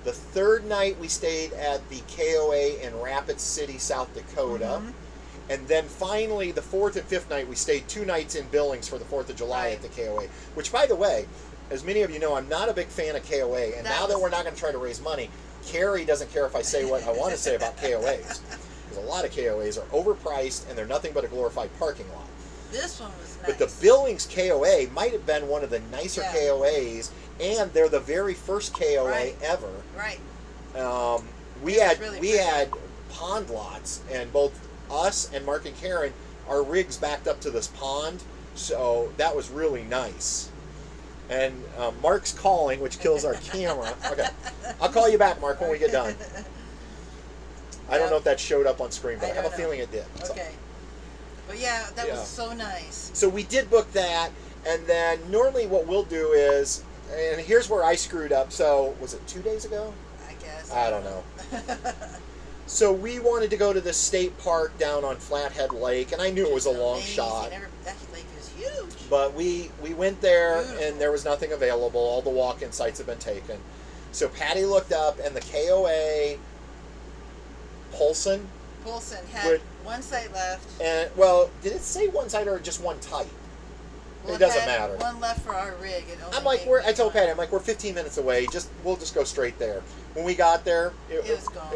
the third night we stayed at the KOA in Rapid City, South Dakota. Mm-hmm. And then finally, the fourth and fifth night, we stayed 2 nights in Billings for the 4th of July at the KOA. Which, by the way, as many of you know, I'm not a big fan of KOA. And now that we're not going to try to raise money, Carrie doesn't care if I say what I want to say about KOAs. Because a lot of KOAs are overpriced and they're nothing but a glorified parking lot. This one was nice. But the Billings KOA might have been one of the nicer KOAs, and they're the very first KOA ever. Right. We had pond lots, and both us and Mark and Karen, our rigs backed up to this pond, so that was really nice. And Mark's calling, which kills our camera. Okay, I'll call you back, Mark, when we get done. I don't know if that showed up on screen, but I have a feeling it did. Okay. So. But yeah, that was so nice. So we did book that, and then normally what we'll do is, and here's where I screwed up. So was it 2 days ago? I guess. I don't know. So we wanted to go to the state park down on Flathead Lake, and I knew it was a long shot. That lake is huge. But we went there, and there was nothing available. All the walk-in sites have been taken. So Patty looked up, and the KOA Polson had one site left. And well, did it say one site or just one type? Well, it doesn't matter. One left for our rig. I told Patty, we're 15 minutes away. We'll just go straight there. When we got there, it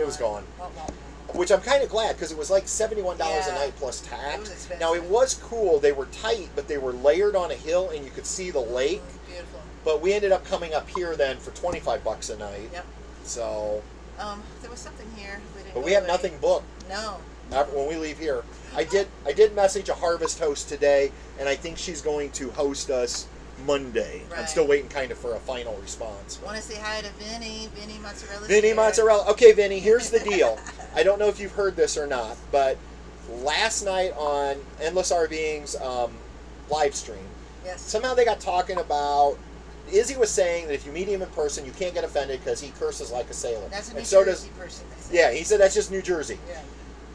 was gone. Which I'm kind of glad, because it was like $71 a night plus tax. It was expensive. Now it was cool. They were tight, but they were layered on a hill, and you could see the lake. Beautiful. But we ended up coming up here then for $25 a night. Yep. So. There was something here. But we have nothing booked. No. When we leave here, I did message a harvest host today, and I think she's going to host us Monday. Right. I'm still waiting kind of for a final response. Want to say hi to Vinny Mozzarella. Vinny Mozzarella. Okay, Vinny, here's the deal. I don't know if you've heard this or not, but last night on Endless RVing's live stream, somehow they got talking about. Izzy was saying that if you meet him in person, you can't get offended because he curses like a sailor. That's a New Jersey person. Yeah, he said that's just New Jersey. Yeah.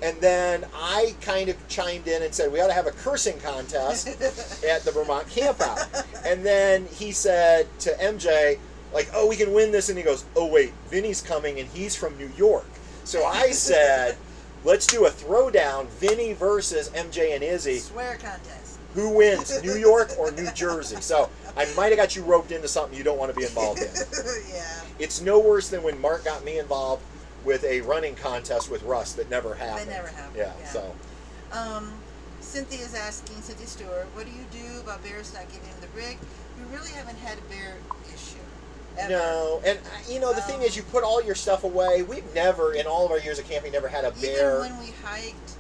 And then I kind of chimed in and said we ought to have a cursing contest at the Vermont campout. And then he said to MJ, like, oh, we can win this. And he goes, oh, wait, Vinny's coming and he's from New York. So I said, let's do a throwdown, Vinny versus MJ and Izzy. Swear contest. Who wins, New York or New Jersey? So I might have got you roped into something you don't want to be involved in. Yeah. It's no worse than when Mark got me involved with a running contest with Russ that never happened. That never happened. Yeah. So. Cynthia's asking, Cynthia Stewart, what do you do about bears not getting in the rig? We really haven't had a bear issue. Ever. No, and the thing is, you put all your stuff away. We've never, in all of our years of camping, never had a bear. Even when we hiked,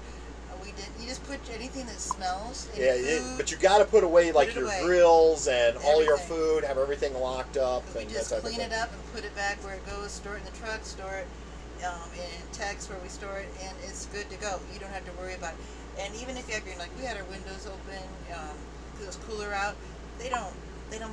we you just put anything that smells. Yeah, food, but you got to put away like it your away. grills and all your Everything. food, have everything locked up. But we And just that type of clean thing. it up and put it back where it goes. Store it in the truck. Store it in Tex where we store it, and it's good to go. You don't have to worry about it. And even if you have your we had our windows open, it was cooler out. They don't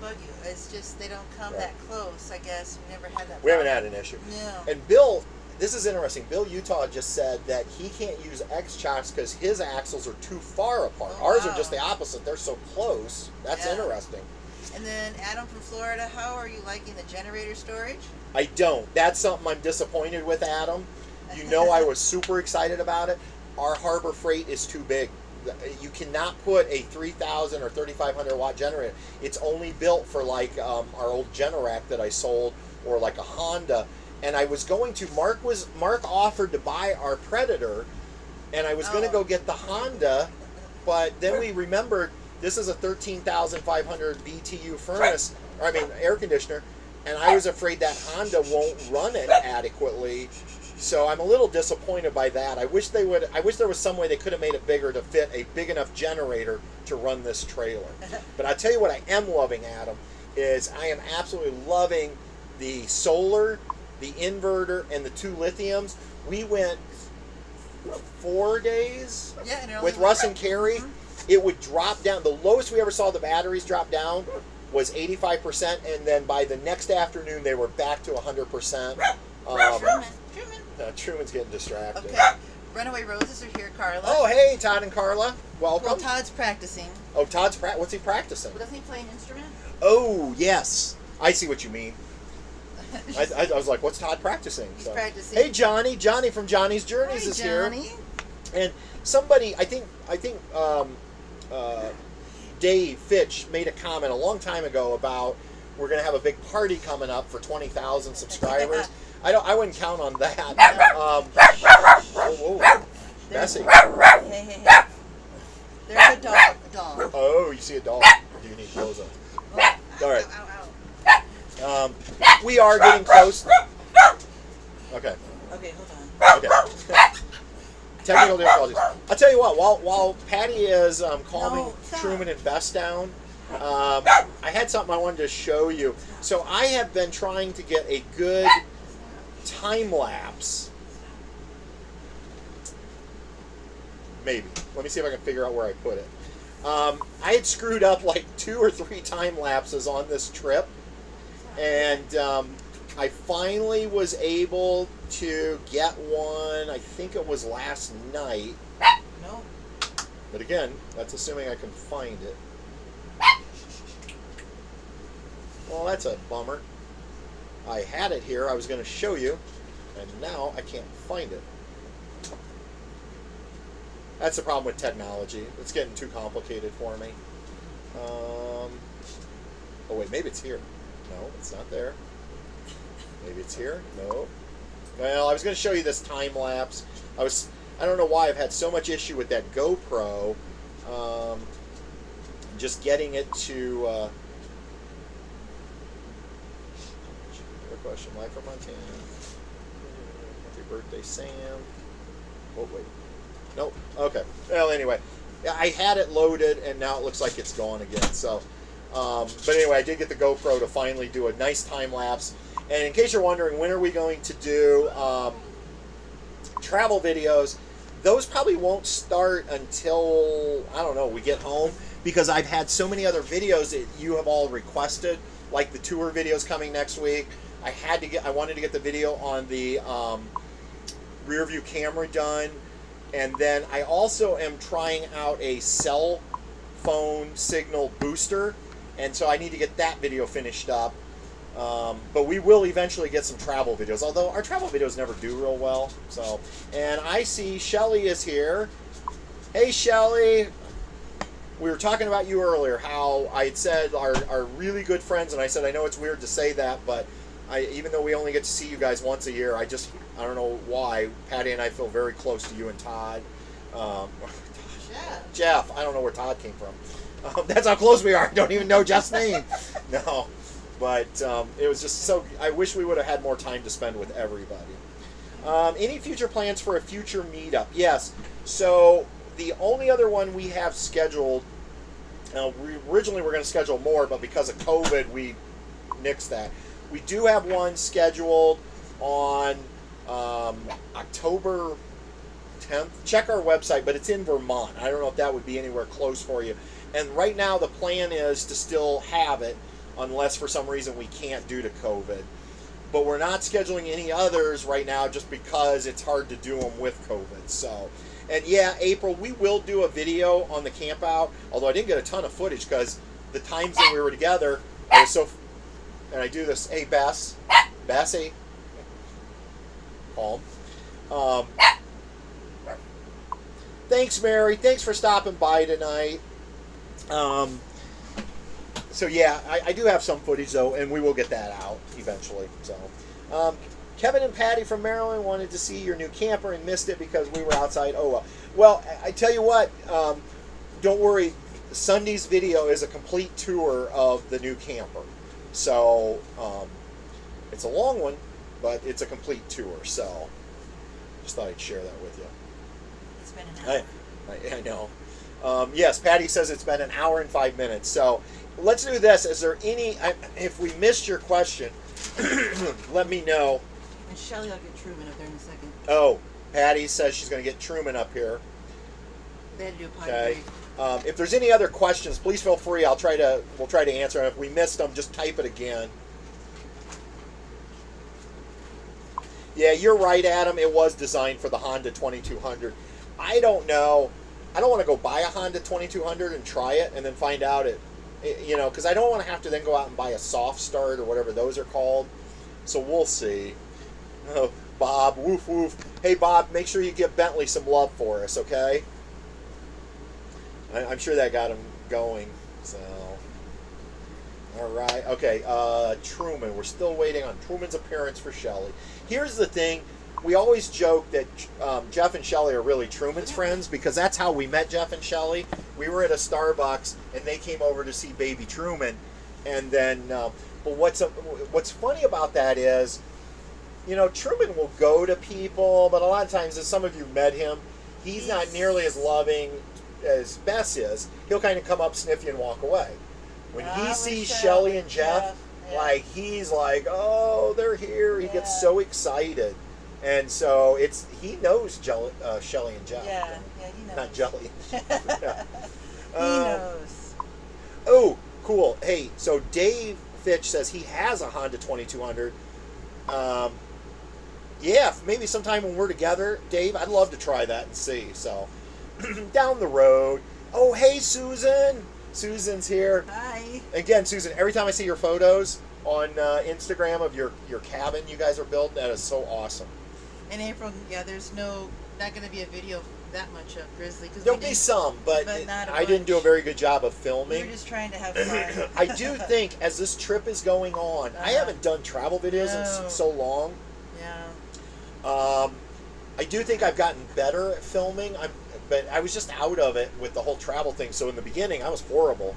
bug you. It's just they don't come Right. that close. I guess we never had that. We haven't problem. had an issue. No. And Bill, this is interesting. Bill Utah just said that he can't use X-Chocks because his axles are too far apart. Oh, Ours are wow. just the opposite. They're so close. That's Yeah. interesting. And then Adam from Florida, how are you liking the generator storage? I don't. That's something I'm disappointed with, Adam. You know I was super excited about it. Our Harbor Freight is too big. You cannot put a 3,000 or 3,500 watt generator. It's only built for like our old Generac that I sold, or like a Honda. And I was going to, Mark offered to buy our Predator, and I was going to go get the Honda, but then we remembered this is a 13,500 BTU furnace, air conditioner, and I was afraid that Honda won't run it adequately. So I'm a little disappointed by that. I wish there was some way they could have made it bigger to fit a big enough generator to run this trailer. But I tell you what I am loving, Adam, is I am absolutely loving the solar, the inverter, and the 2 lithiums. We went 4 days with Russ and Carrie. Mm-hmm. It would drop down. The lowest we ever saw the batteries drop down was 85%, and then by the next afternoon they were back to 100%. Truman. Truman's getting distracted. Okay. Runaway Roses are here, Carla. Oh, hey, Todd and Carla. Welcome. Well, Todd's practicing. Oh, what's he practicing? Doesn't he play an instrument? Oh, yes. I see what you mean. I was like, what's Todd practicing? He's practicing. Hey, Johnny. Johnny from Johnny's Journeys is Johnny. here. And somebody, I think Dave Fitch made a comment a long time ago about we're going to have a big party coming up for 20,000 subscribers. I wouldn't count on that. Whoa. Bessie. Hey. There's a dog. Oh, you see a dog. Do you need clothes on? Oh, All right. Ow. We are getting close. Okay. Okay, hold on. Okay. Technical difficulties. I'll tell you what. While Patty is calming No, stop. Truman and Bess down, I had something I wanted to show you. So I have been trying to get a good time lapse. Maybe. Let me see if I can figure out where I put it. I had screwed up like 2 or 3 time lapses on this trip, and I finally was able to get one. I think it was last night. No. But again, that's assuming I can find it. Well, that's a bummer. I had it here. I was going to show you, and now I can't find it. That's the problem with technology. It's getting too complicated for me. Oh wait, maybe it's here. No, it's not there. Maybe it's here. No. Well, I was going to show you this time lapse. I don't know why I've had so much issue with that GoPro. Just getting it to. Question, live from Montana. Happy birthday, Sam. Oh wait. Nope. Okay. Well, anyway, I had it loaded, and now it looks like it's gone again. So, but anyway, I did get the GoPro to finally do a nice time lapse. And in case you're wondering, when are we going to do travel videos? Those probably won't start until, I don't know, we get home, because I've had so many other videos that you have all requested, like the tour videos coming next week. I wanted to get the video on the rear view camera done. And then I also am trying out a cell phone signal booster, and so I need to get that video finished up. But we will eventually get some travel videos, although our travel videos never do real well. So, and I see Shelly is here. Hey, Shelly. We were talking about you earlier, how I had said our really good friends, and I said I know it's weird to say that, but even though we only get to see you guys once a year, I don't know why, Patty and I feel very close to you and Todd. Jeff. I don't know where Todd came from. That's how close we are. I don't even know Jeff's name. No. But it was just so... I wish we would have had more time to spend with everybody. Any future plans for a future meetup? Yes. So the only other one we have scheduled, we originally were going to schedule more, but because of COVID, we nixed that. We do have one scheduled on October 10th. Check our website, but it's in Vermont. I don't know if that would be anywhere close for you. And right now the plan is to still have it, unless for some reason we can't due to COVID. But we're not scheduling any others right now just because it's hard to do them with COVID. So, and yeah, April, we will do a video on the camp out, although I didn't get a ton of footage because the times that we were together, I was so, and I do this, hey Bessie, calm. Thanks, Mary. Thanks for stopping by tonight. So yeah, I do have some footage though, and we will get that out eventually. So, Kevin and Patty from Maryland wanted to see your new camper and missed it because we were outside. Oh well, I tell you what, don't worry. Sunday's video is a complete tour of the new camper. So it's a long one, but it's a complete tour. So just thought I'd share that with you. It's been an hour. I know. Yes, Patty says it's been an hour and 5 minutes. So let's do this. Is there any, if we missed your question, let me know. And Shelly, I'll get Truman up there in a second. Oh, Patty says she's going to get Truman up here. They had to do a potty Okay. break. If there's any other questions, please feel free. We'll try to answer them. If we missed them, just type it again. Yeah, you're right, Adam. It was designed for the Honda 2200. I don't know. I don't want to go buy a Honda 2200 and try it and then find out because I don't want to have to then go out and buy a soft start or whatever those are called. So we'll see. Oh, Bob, woof woof. Hey, Bob, make sure you give Bentley some love for us, okay? I'm sure that got him going. So, all right. Okay, Truman. We're still waiting on Truman's appearance for Shelly. Here's the thing. We always joke that Jeff and Shelly are really Truman's friends because that's how we met Jeff and Shelly. We were at a Starbucks and they came over to see baby Truman. And then, but what's funny about that is, Truman will go to people, but a lot of times, as some of you met him, he's not nearly as loving as Bess is. He'll kind of come up, sniff you, and walk away. When he sees Shelly and Jeff, he's like, oh, they're here. He gets so excited. And so he knows Shelly and Jeff. Yeah, he knows. Not Jelly. He knows. Oh, cool. Hey, so Dave Fitch says he has a Honda 2200. Yeah, maybe sometime when we're together, Dave, I'd love to try that and see. So, down the road. Oh, hey, Susan. Susan's here. Hi. Again, Susan, every time I see your photos on Instagram of your cabin you guys are building, that is so awesome. In April, there's not going to be a video that much of Grizzly. There'll be some, but not I didn't do a very good job of filming. We're just trying to have fun. I do think as this trip is going on, I haven't done travel videos in so long. Yeah. I do think I've gotten better at filming. But I was just out of it with the whole travel thing. So in the beginning, I was horrible.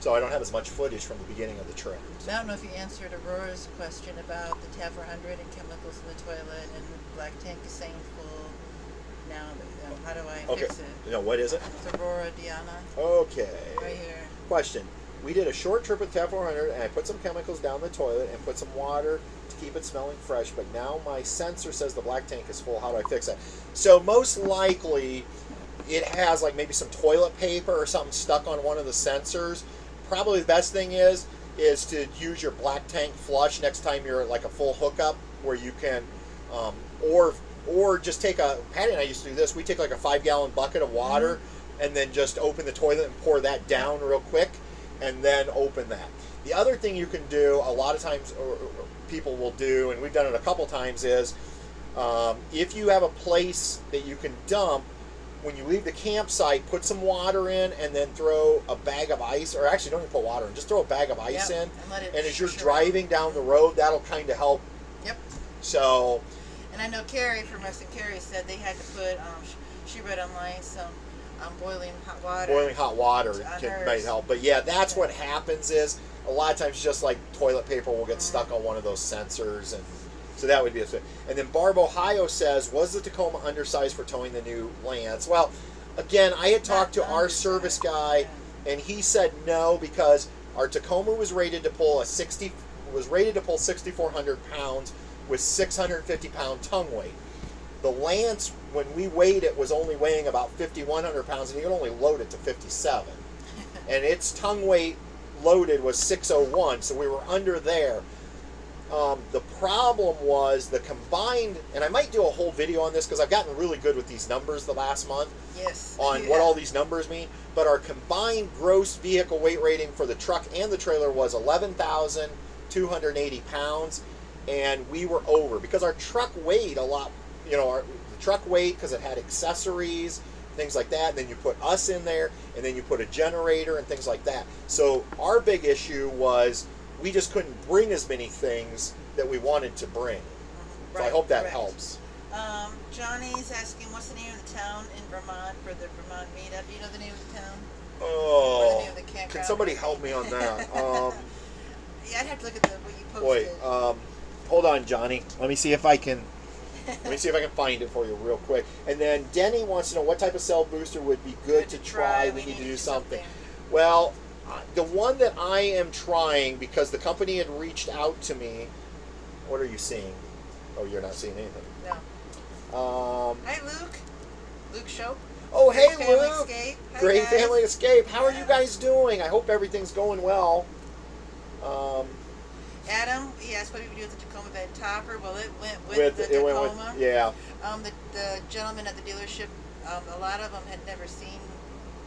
So I don't have as much footage from the beginning of the trip. I don't know if you answered Aurora's question about the TAB 400 and chemicals in the toilet, and the black tank is saying full now. But, how do I fix it? No, what is it? It's Aurora Diana. Okay. Right here. Question. We did a short trip with TAB 400, and I put some chemicals down the toilet and put some water to keep it smelling fresh, but now my sensor says the black tank is full. How do I fix that? So most likely it has like maybe some toilet paper or something stuck on one of the sensors. Probably the best thing is to use your black tank flush next time you're at like a full hookup where you can, or just take Patty and I used to do this, we take like a 5-gallon bucket of water and then just open the toilet and pour that down real quick and then open that. The other thing you can do, a lot of times people will do, and we've done it a couple times, is if you have a place that you can dump, when you leave the campsite, put some water in and then throw a bag of ice, or actually don't even put water in, just throw a bag of ice in, and as you're driving down the road, that'll kind of help. Yep. So. And I know Carrie from us, and Carrie said they had to put, she read online some boiling hot water. Boiling hot water might help. But yeah, that's what happens is, a lot of times just like toilet paper will get stuck on one of those sensors, and So that would be a thing. And then Barb Ohio says, was the Tacoma undersized for towing the new Lance? Well, again, I had talked to our service guy, and he said no, because our Tacoma was rated to pull 6,400 pounds with 650 pound tongue weight. The Lance, when we weighed it, was only weighing about 5,100 pounds, and you could only load it to 57. And its tongue weight loaded was 601, so we were under there. The problem was the combined, and I might do a whole video on this because I've gotten really good with these numbers the last month. Yes. On what all these numbers mean. But our combined gross vehicle weight rating for the truck and the trailer was 11,280 pounds, and we were over because our truck weighed a lot. You know, the truck weight, because it had accessories, things like that, and then you put us in there, and then you put a generator and things like that. So our big issue was we just couldn't bring as many things that we wanted to bring. So I hope that helps. Johnny's asking, what's the name of the town in Vermont for the Vermont meetup? Do you know the name of the town? Oh, Or the name of the campground? can somebody help me on that? Yeah, I'd have to look at what you Boy, posted. hold on, Johnny. Let me see if I can. Let me see if I can find it for you real quick. And then Denny wants to know what type of cell booster would be good to try. We need to do something. Well, the one that I am trying, because the company had reached out to me. What are you seeing? Oh, you're not seeing anything. No. Hi, Luke. Luke Shope. Oh, hey, Great Family Luke. Escape. Hi, Great guys. Family Escape. How are you guys doing? I hope everything's going well. Adam, he asked what we would do with the Tacoma bed topper. Well, it went with the Tacoma. Yeah. The gentleman at the dealership, a lot of them had never seen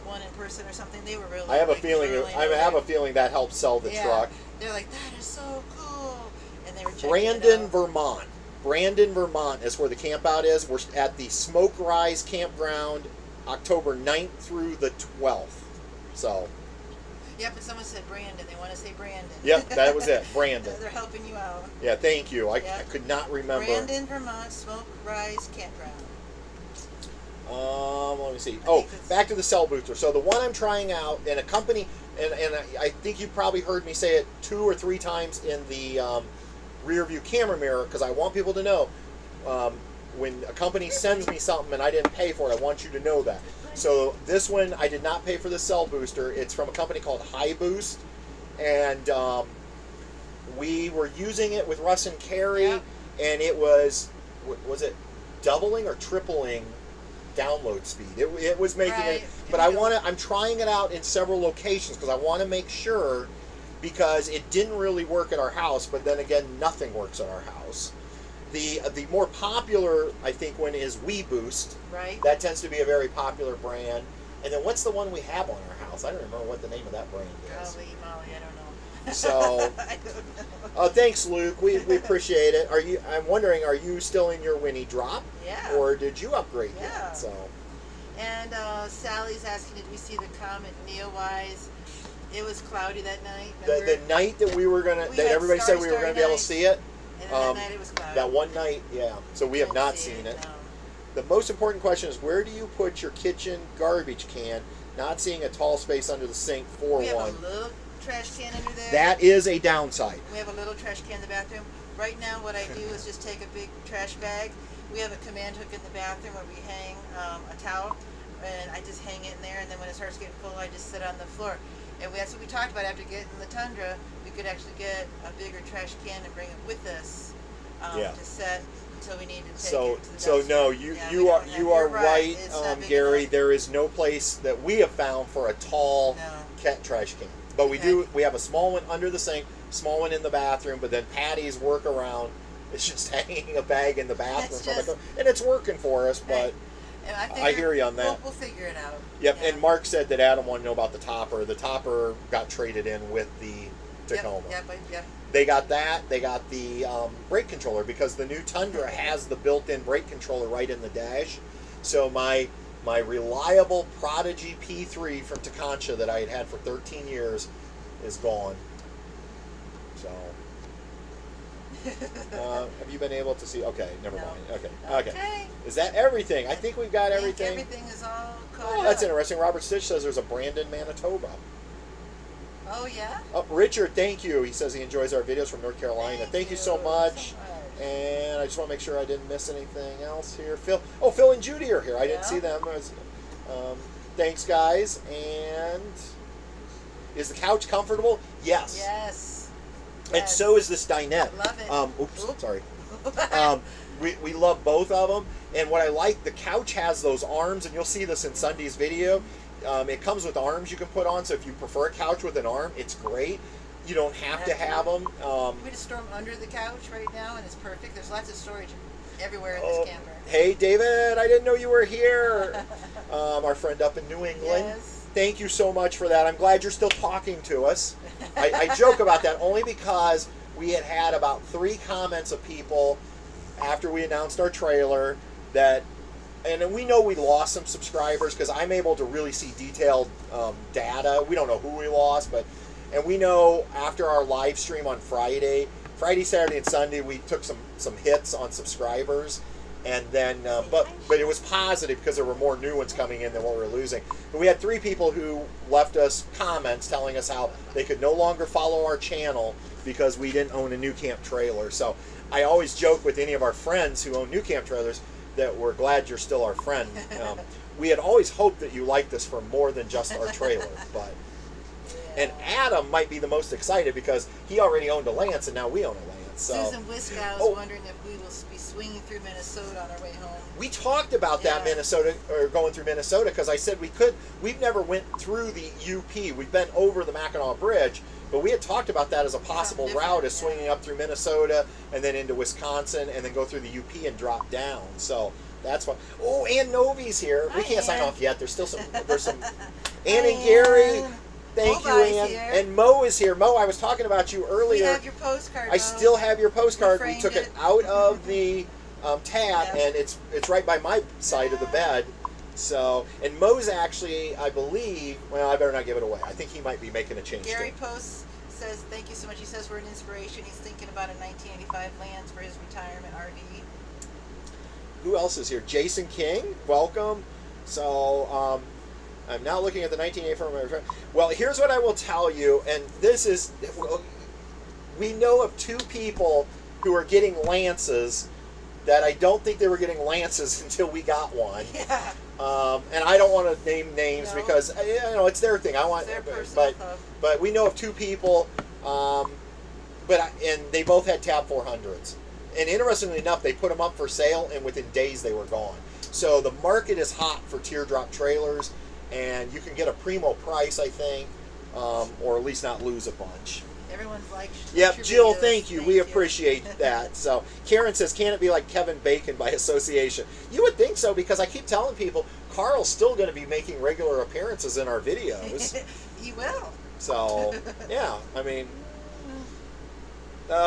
one in person or something. They were really. I have a like, feeling. really I have a feeling that helps sell the truck. They're like, that is so cool, and they were checking Brandon, it out. Vermont. Brandon, Vermont is where the camp out is. We're at the Smoke Rise Campground, October 9th through the 12th. So. Yep, but someone said Brandon. They want to say Brandon. Yep, that was it. Brandon. They're helping you out. Yeah, thank you. I could not remember. Brandon, Vermont, Smoke Rise Campground. Let me see. Oh, back to the cell booster. So the one I'm trying out in a company, and I think you probably heard me say it 2 or 3 times in the rear view camera mirror, because I want people to know when a company sends me something and I didn't pay for it, I want you to know that. So this one, I did not pay for the cell booster. It's from a company called High Boost, and we were using it with Russ and Carrie, and it was it doubling or tripling download speed? It was making it, but I'm trying it out in several locations because I want to make sure, because it didn't really work at our house, but then again, nothing works at our house. The more popular, I think, one is WeBoost. Right. That tends to be a very popular brand. And then what's the one we have on our house? I don't remember what the name of that brand is. Golly Molly, I don't know. So, I don't know. Thanks, Luke. We appreciate it. I'm wondering, are you still in your Winnie drop? Yeah. Or did you upgrade Yeah. yet? So. And Sally's asking, did we see the comet Neowise? It was cloudy that night. The night that we were gonna, We that had everybody said we were starry gonna be able to nights. see it. And then that night it was cloudy. That one night, yeah. So we have Didn't not see seen it. No. The most important question is, where do you put your kitchen garbage can? Not seeing a tall space under the sink for We have one. a little trash can under there. That is a downside. We have a little trash can in the bathroom. Right now what I do is just take a big trash bag. We have a command hook in the bathroom where we hang a towel, and I just hang it in there, and then when it starts getting full, I just sit on the floor. And that's what we talked about after getting the Tundra. We could actually get a bigger trash can and bring it with us to set until we need to take it to the So dumpster. no, you are you're right, It's not big Gary. enough. There is no place that we have found for a tall cat trash can. But we do. We have a small one under the sink, small one in the bathroom. But then Patty's workaround is just hanging a bag in the bathroom, and it's working for us. But I hear you on that. We'll figure it out. Yep. Yeah. And Mark said that Adam wanted to know about the topper. The topper got traded in with the Tacoma. Yep. They got that. They got the brake controller, because the new Tundra has the built-in brake controller right in the dash. So my reliable Prodigy P3 from Takancha that I had for 13 years is gone. So, have you been able to see? Okay, never mind. Okay. Is that everything? I think we've got everything. Everything is all coded Oh, that's up. interesting. Robert Stitch says there's a Brandon, Manitoba. Oh, yeah? Richard, thank you. He says he enjoys our videos from North Carolina. Thank you so much. And I just want to make sure I didn't miss anything else here. Phil and Judy are here. I didn't see them. Thanks, guys. And is the couch comfortable? Yes. Yes. And so is this dinette. Love it. Sorry. We love both of them. And what I like, the couch has those arms, and you'll see this in Sunday's video. It comes with arms you can put on, so if you prefer a couch with an arm, it's great. You don't have to have them. We just store them under the couch right now, and it's perfect. There's lots of storage everywhere in this camper. Hey, David, I didn't know you were here. Our friend up in New England. Yes. Thank you so much for that. I'm glad you're still talking to us. I joke about that only because we had about 3 comments of people after we announced our trailer that, and we know we lost some subscribers because I'm able to really see detailed data. We don't know who we lost, and we know after our live stream on Friday, Saturday, and Sunday, we took some hits on subscribers, and then but it was positive because there were more new ones coming in than what we were losing. But we had 3 people who left us comments telling us how they could no longer follow our channel because we didn't own a new camp trailer. So I always joke with any of our friends who own new camp trailers that we're glad you're still our friend. We had always hoped that you liked us for more than just our trailer, but. And Adam might be the most excited because he already owned a Lance and now we own a Lance. So. Susan Wiskow is wondering if we will be swinging through Minnesota on our way home. We talked about that Minnesota, or going through Minnesota, because I said we could. We've never went through the UP. We've been over the Mackinac Bridge, but we had talked about that as a possible route, as swinging up through Minnesota and then into Wisconsin and then go through the UP and drop down. So that's why. Oh, Ann Novi's here. We can't sign off yet. There's still some. There's some. Ann and Gary. Thank you, Ann. And Mo is here. Mo, I was talking about you earlier. We have your postcard. I still have your postcard. We took it out of the tab, and it's right by my side of the bed. So, and Mo's actually, I believe, well, I better not give it away. I think he might be making a change. Gary posts, says, thank you so much. He says we're an inspiration. He's thinking about a 1985 Lance for his retirement RV. Who else is here? Jason King, welcome. So, I'm now looking at the 1984. Well, here's what I will tell you, and this is, we know of 2 people who are getting Lances that I don't think they were getting Lances until we got one. Yeah. And I don't want to name names because it's their thing. But we know of 2 people, and they both had Tab 400s. And interestingly enough, they put them up for sale, and within days they were gone. So the market is hot for teardrop trailers. And you can get a primo price, I think, or at least not lose a bunch. Everyone's like, yep, Jill, thank you. We appreciate that. So Karen says, can it be like Kevin Bacon by association? You would think so, because I keep telling people Carl's still going to be making regular appearances in our videos. He will. So, yeah, I mean...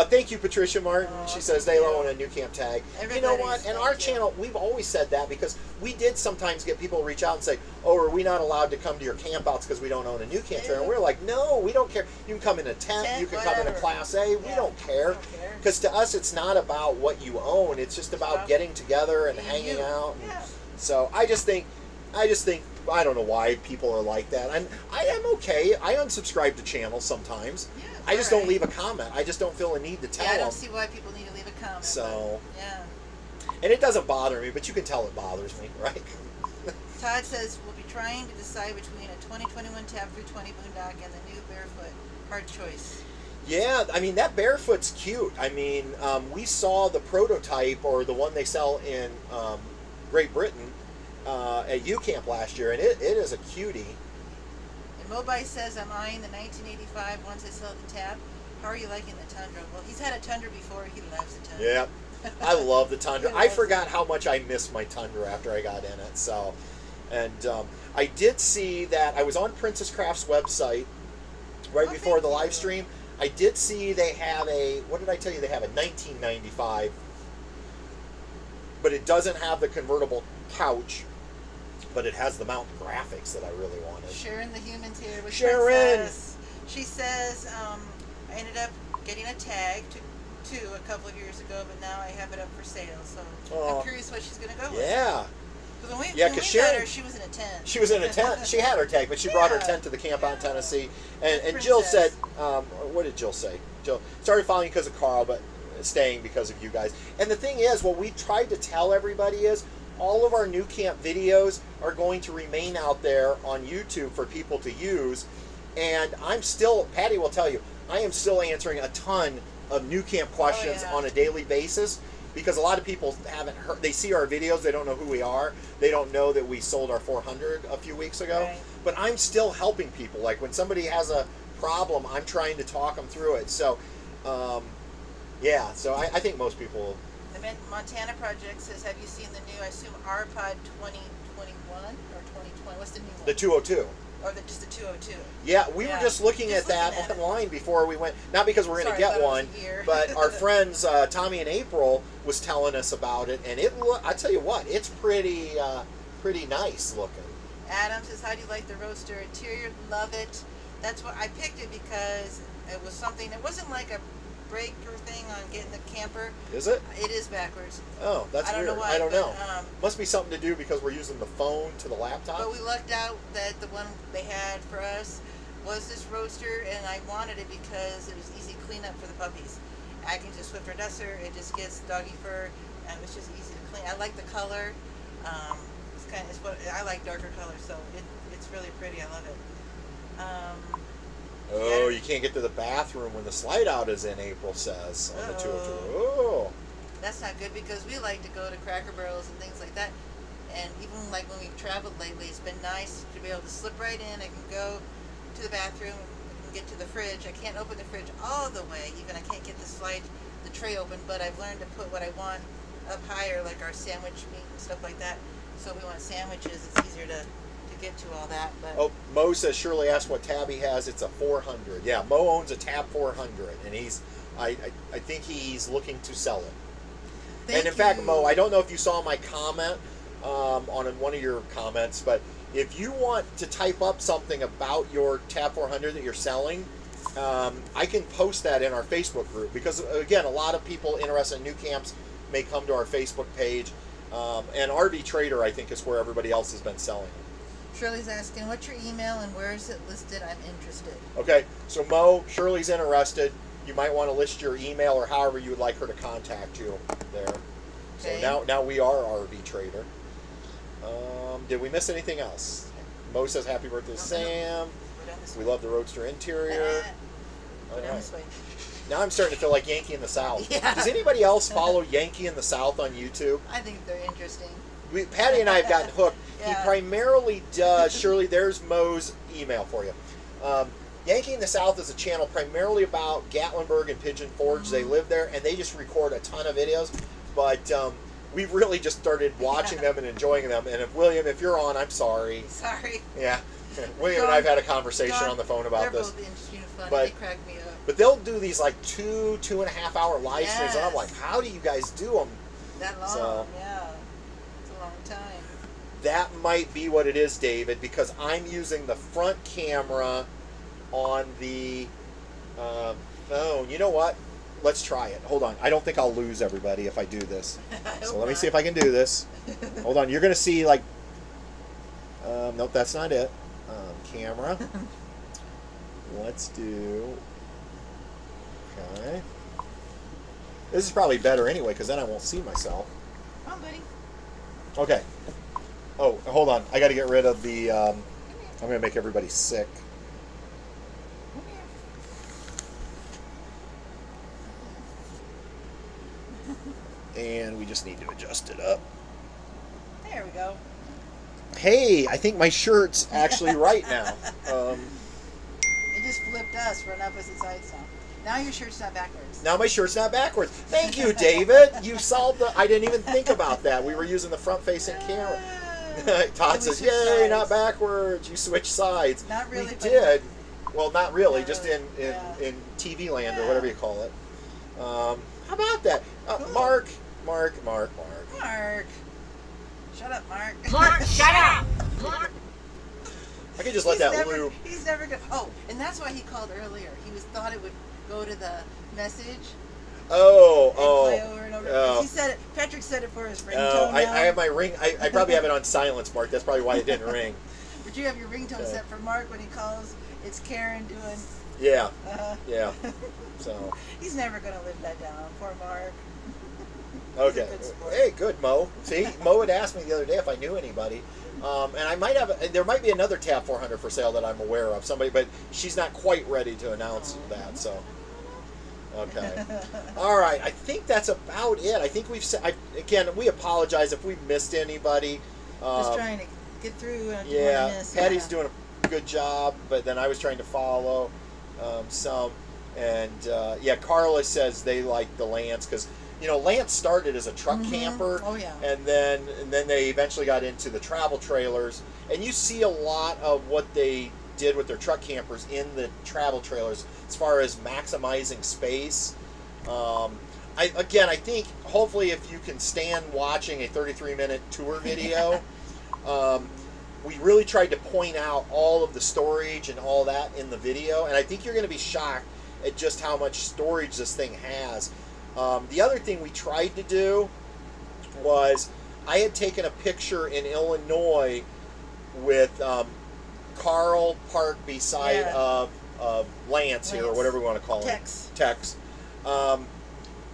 thank you, Patricia Martin. She says they own a new camp tag. You know what? In our channel, we've always said that because we did sometimes get people reach out and say, "Oh, are we not allowed to come to your campouts because we don't own a new camp trailer?" And we're like, "No, we don't care. You can come in a tent. You can come in a Class A. We don't care." Because to us, it's not about what you own. It's just about getting together and hanging out. Yeah. So I just think. I don't know why people are like that. I am okay. I unsubscribe to channels sometimes. Yeah, I just don't leave a comment. I just don't feel a need to tell them. I don't see why people need to leave a comment. So, yeah. And it doesn't bother me, but you can tell it bothers me, right? Todd says we'll be trying to decide between a 2021 Tab 320 Boondock and the new Barefoot. Hard choice. Yeah, I mean, that Barefoot's cute. I mean, we saw the prototype, or the one they sell in Great Britain, at UCamp last year, and it is a cutie. And Mobi says, I'm eyeing the 1985 once I sell the Tab. How are you liking the Tundra? Well, he's had a Tundra before. He loves the Tundra. Yeah, I love the Tundra. I forgot how much I missed my Tundra after I got in it. So, and I did see that I was on Princess Craft's website right before the live stream. I did see they have a, what did I tell you? They have a 1995, but it doesn't have the convertible couch. But it has the mountain graphics that I really wanted. Sharon the Human's here with Sharon. Princess. She says, I ended up getting a tag to a couple of years ago, but now I have it up for sale. So I'm curious what she's going to go with. Yeah. When we Sharon, met her, she was in a tent. She was in a tent. She had her tag, but she brought her tent to the camp out in Tennessee. And Jill said, what did Jill say? Jill started following because of Carl, but staying because of you guys. And the thing is, what we tried to tell everybody is all of our new camp videos are going to remain out there on YouTube for people to use. And I'm still, Patty will tell you, I am still answering a ton of new camp questions on a daily basis, because a lot of people haven't heard, they see our videos, they don't know who we are, they don't know that we sold our 400 a few weeks ago. Right. But I'm still helping people. Like when somebody has a problem, I'm trying to talk them through it. So, yeah, so I think most people. The Montana Project says, have you seen the new, I assume, RPod 2021 or 2020? What's the new one? The 202. Or just the 202? Yeah, we were just looking at that online before we went. Not because we're going to get one, but our friends Tommy and April was telling us about it, and I tell you what, it's pretty nice looking. Adam says, how do you like the roadster interior? Love it. That's what I picked it, because it was something. It wasn't like a breaker thing on getting the camper. Is it? It is backwards. Oh, that's weird. I don't know. Must be something to do because we're using the phone to the laptop. But we lucked out that the one they had for us was this roadster, and I wanted it because it was easy cleanup for the puppies. I can just Swiffer dusser. It just gets doggy fur, and it's just easy to clean. I like the color. It's what I like, darker colors, so it's really pretty. I love it. Oh, you can't get to the bathroom when the slide out is in, April says on the 202. Oh. That's not good, because we like to go to Cracker Barrels and things like that. And even like when we've traveled lately, it's been nice to be able to slip right in. I can go to the bathroom, I can get to the fridge. I can't open the fridge all the way. Even I can't get the tray open, but I've learned to put what I want up higher, like our sandwich meat and stuff like that. So if we want sandwiches, it's easier to get to all that. But oh, Mo says Shirley asked what tab he has. It's a 400. Yeah, Mo owns a Tab 400, and I think he's looking to sell it. Thank and in fact, Mo, I don't know if you saw my comment on one of your comments, but if you want to type up something about your Tab 400 that you're selling, I can post that in our Facebook group, because again, a lot of people interested in new camps may come to our Facebook page, and RV Trader, I think, is where everybody else has been selling it. Shirley's asking, what's your email and where is it listed? I'm interested. Okay, so Mo, Shirley's interested. You might want to list your email or however you would like her to contact you there. Okay. So now we are RV Trader. Did we miss anything else? Mo says happy birthday to Sam. We love the Roadster interior. All right. Now I'm starting to feel like Yankee in the South. Yeah. Does anybody else follow Yankee in the South on YouTube? I think they're interesting. Patty and I have gotten hooked. Yeah. He primarily does, Shirley, there's Mo's email for you. Yankee in the South is a channel primarily about Gatlinburg and Pigeon Forge. Mm-hmm. They live there, and they just record a ton of videos. But we've really just started watching them and enjoying them. And William, if you're on, I'm sorry. Sorry. Yeah. William and I have had a conversation on the phone about this. They're both interesting and fun. But, they crack me up. But they'll do these like 2.5 hour live streams, and I'm like, how do you guys do them? That long, So, yeah. It's a long time. that might be what it is, David, because I'm using the front camera on the phone. You know what? Let's try it. Hold on. I don't think I'll lose everybody if I do this. So let me see if I can do this. Hold on. You're going to see like... nope, that's not it. Camera. Let's do... Okay. This is probably better anyway, because then I won't see myself. Come on, buddy. Okay. Oh, hold on. I got to get rid of the... I'm going to make everybody sick. Come here. And we just need to adjust it up. There we go. Hey, I think my shirt's actually right now. It just flipped us. We're on opposite sides now. Now your shirt's not backwards. Now my shirt's not backwards. Thank you, David. You solved the... I didn't even think about that. We were using the front-facing camera. Todd says, yay, not backwards. You switched sides. Not really. We did. Well, not really. Not Just really. in TV land or Yeah. whatever you call it. How about that? Cool. Mark. Mark. Shut up, Mark. Mark, shut up! Mark. I could just let that loop. He's never gonna. Oh, and that's why he called earlier. He thought it would go to the message and play over and over. Oh. He said it. Patrick said it for his ringtone. Oh, I now. have my ring. I probably have it on silence, Mark. That's probably why it didn't ring. But you have your ringtone set for Mark when he calls. It's Karen doing Yeah. Uh-huh. Yeah. So. He's never gonna live that down. Poor Mark. Okay. He's a good sport. Hey, good, Mo. See, Mo had asked me the other day if I knew anybody, and I might have. There might be another Tab 400 for sale that I'm aware of. Somebody, but she's not quite ready to announce that. So. Okay. All right. I think that's about it. I think we've said. Again, we apologize if we missed anybody. Just trying to get through. And Yeah, miss. Patty's doing a good job, but then I was trying to follow some. And yeah, Carla says they like the Lance because Lance started as a truck camper. Oh yeah. And then they eventually got into the travel trailers. And you see a lot of what they did with their truck campers in the travel trailers as far as maximizing space. I think hopefully if you can stand watching a 33-minute tour video, we really tried to point out all of the storage and all that in the video, and I think you're going to be shocked at just how much storage this thing has. The other thing we tried to do was I had taken a picture in Illinois with Carl parked beside Lance here, or whatever we want to call him. Tex.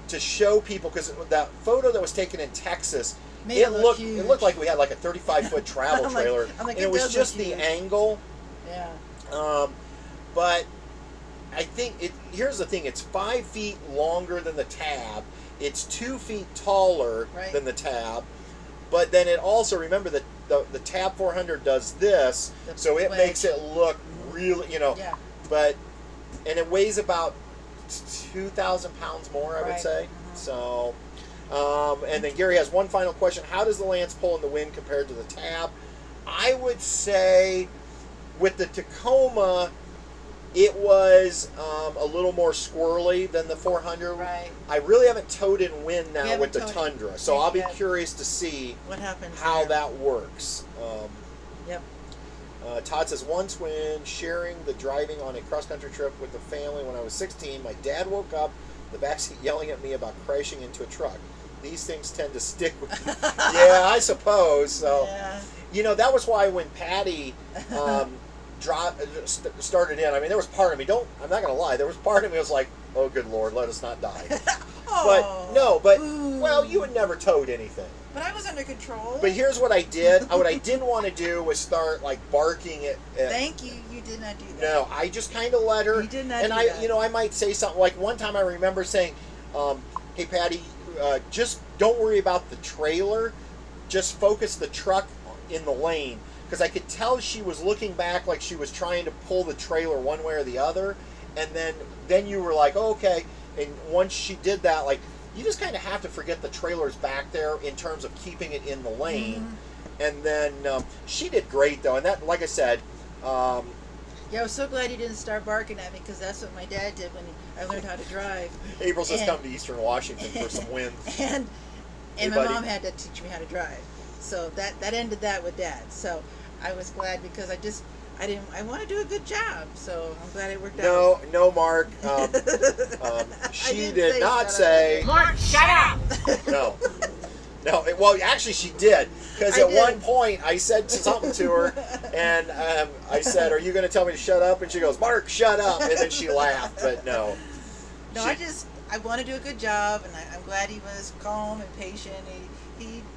To show people, because that photo that was taken in Texas, it looked like we had like a 35-foot travel trailer, and it was just the angle. Yeah. But I think here's the thing: it's 5 feet longer than the Tab. It's 2 feet taller than the Tab. But then it also, remember that the Tab 400 does this, so it makes it look really, Yeah. and it weighs about 2,000 pounds more, I would say. So, and then Gary has one final question: how does the Lance pull in the wind compared to the Tab? I would say with the Tacoma, it was a little more squirrely than the 400. Right. I really haven't towed in wind now with the Tundra, so I'll be curious to see what happens how that works. Yep. Todd says, once when sharing the driving on a cross-country trip with the family when I was 16, my dad woke up in the backseat yelling at me about crashing into a truck. These things tend to stick with me. Yeah, I suppose. So, that was why when Patty started in, I mean, there was part of me, I'm not going to lie, there was part of me that was like, oh, good Lord, let us not die. Well, you had never towed anything. But I was under control. But here's what I did. What I didn't want to do was start like barking at Thank you. You did not do that. No, I just kind of let her. You did not and do I, that. I might say something like one time I remember saying, "Hey Patty, just don't worry about the trailer. Just focus the truck in the lane." Because I could tell she was looking back like she was trying to pull the trailer one way or the other. And then you were like, oh, okay. And once she did that, like, you just kind of have to forget the trailer's back there in terms of keeping it in the lane. And then she did great, though. And that, like I said... yeah, I was so glad you didn't start barking at me, because that's what my dad did when I learned how to drive. April says come to Eastern Washington for some wind. And my mom had to teach me how to drive. So that ended that with Dad. So I was glad, because I want to do a good job. So I'm glad it worked out. No, Mark. She did not say. Mark, shut up! No. Well, actually, she did. Because at one point, I said something to her, and I said, "Are you going to tell me to shut up?" And she goes, "Mark, shut up!" And then she laughed. But no. No, I want to do a good job, and I'm glad he was calm and patient.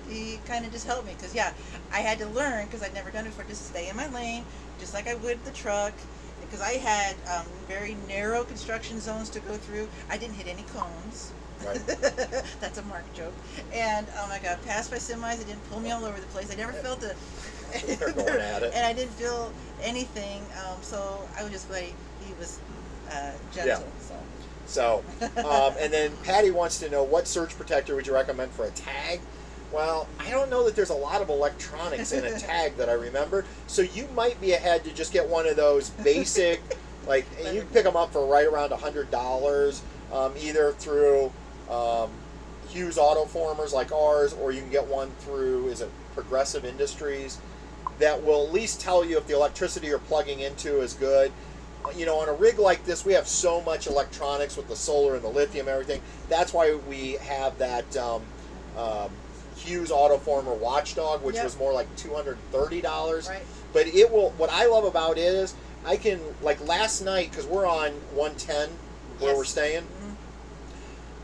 He kind of just helped me, because I had to learn, because I'd never done it before, just stay in my lane, just like I would the truck, because I had very narrow construction zones to go through. I didn't hit any cones. Right. That's a Mark joke. And I got passed by semis. It didn't pull me all over the place. I never felt it. They're going at it. And I didn't feel anything. So I was just glad he was gentle. Yeah. So, and then Patty wants to know, what surge protector would you recommend for a tag? Well, I don't know that there's a lot of electronics in a tag that I remember. So you might be ahead to just get one of those basic, like, you can pick them up for right around $100, either through Hughes Auto Formers like ours, or you can get one through, is it Progressive Industries, that will at least tell you if the electricity you're plugging into is good. On a rig like this, we have so much electronics with the solar and the lithium and everything. That's why we have that Hughes Autoformer Watchdog, which was more like $230. Right. But what I love about it is I can, like last night, because we're on 110 where we're staying.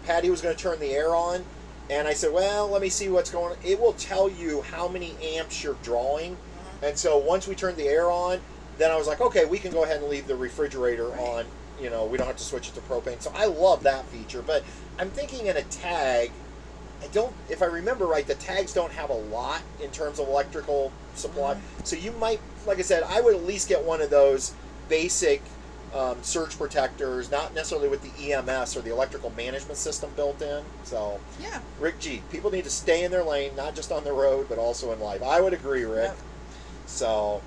Patty was going to turn the air on, and I said, well, let me see what's going on. It will tell you how many amps you're drawing. And so once we turned the air on, then I was like, okay, we can go ahead and leave the refrigerator on. You know, we don't have to switch it to propane. So I love that feature. But I'm thinking in a tag, if I remember right, the tags don't have a lot in terms of electrical supply. So you might, like I said, I would at least get one of those basic surge protectors, not necessarily with the EMS or the electrical management system built in. So, yeah. Rick G, people need to stay in their lane, not just on the road, but also in life. I would agree, Rick. Yep. So,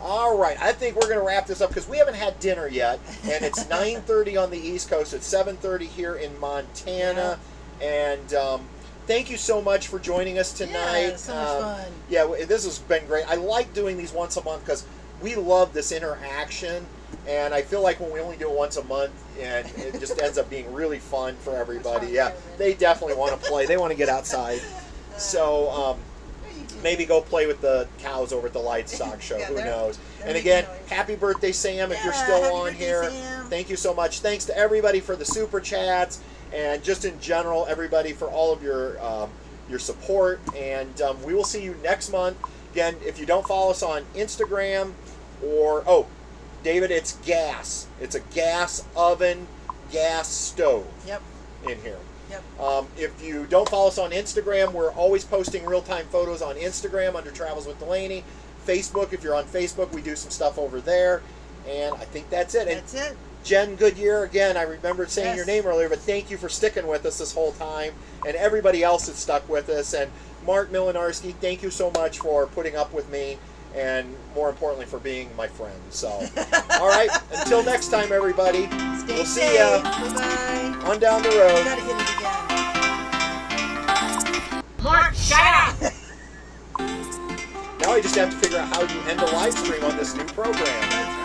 all right, I think we're going to wrap this up because we haven't had dinner yet, and it's 9:30 on the East Coast. It's 7:30 here in Montana, and thank you so much for joining us tonight. Yeah, so much fun. Yeah, this has been great. I like doing these once a month because we love this interaction, and I feel like when we only do it once a month, and it just ends up being really fun for everybody. Yeah, they definitely want to play. They want to get outside. So maybe go play with the cows over at the livestock show. Who knows? And again, happy birthday, Sam, if you're still on here. Sam. Thank you so much. Thanks to everybody for the super chats, and just in general, everybody for all of your support. And we will see you next month. Again, if you don't follow us on Instagram or, David, it's gas. It's a gas oven, gas stove in here. Yep. If you don't follow us on Instagram, we're always posting real-time photos on Instagram under Travels with Delaney. Facebook, if you're on Facebook, we do some stuff over there. And I think that's it. That's it. Jen Goodyear, again, I remembered saying your name earlier, but thank you for sticking with us this whole time. And everybody else that stuck with us. And Mark Milinarski, thank you so much for putting up with me. And more importantly, for being my friend. So, all right, until next time, everybody. Stay safe. See ya. Bye-bye. On down the road. Gotta hit it again. Mark, shut up! Now I just have to figure out how you end a live stream on this new program.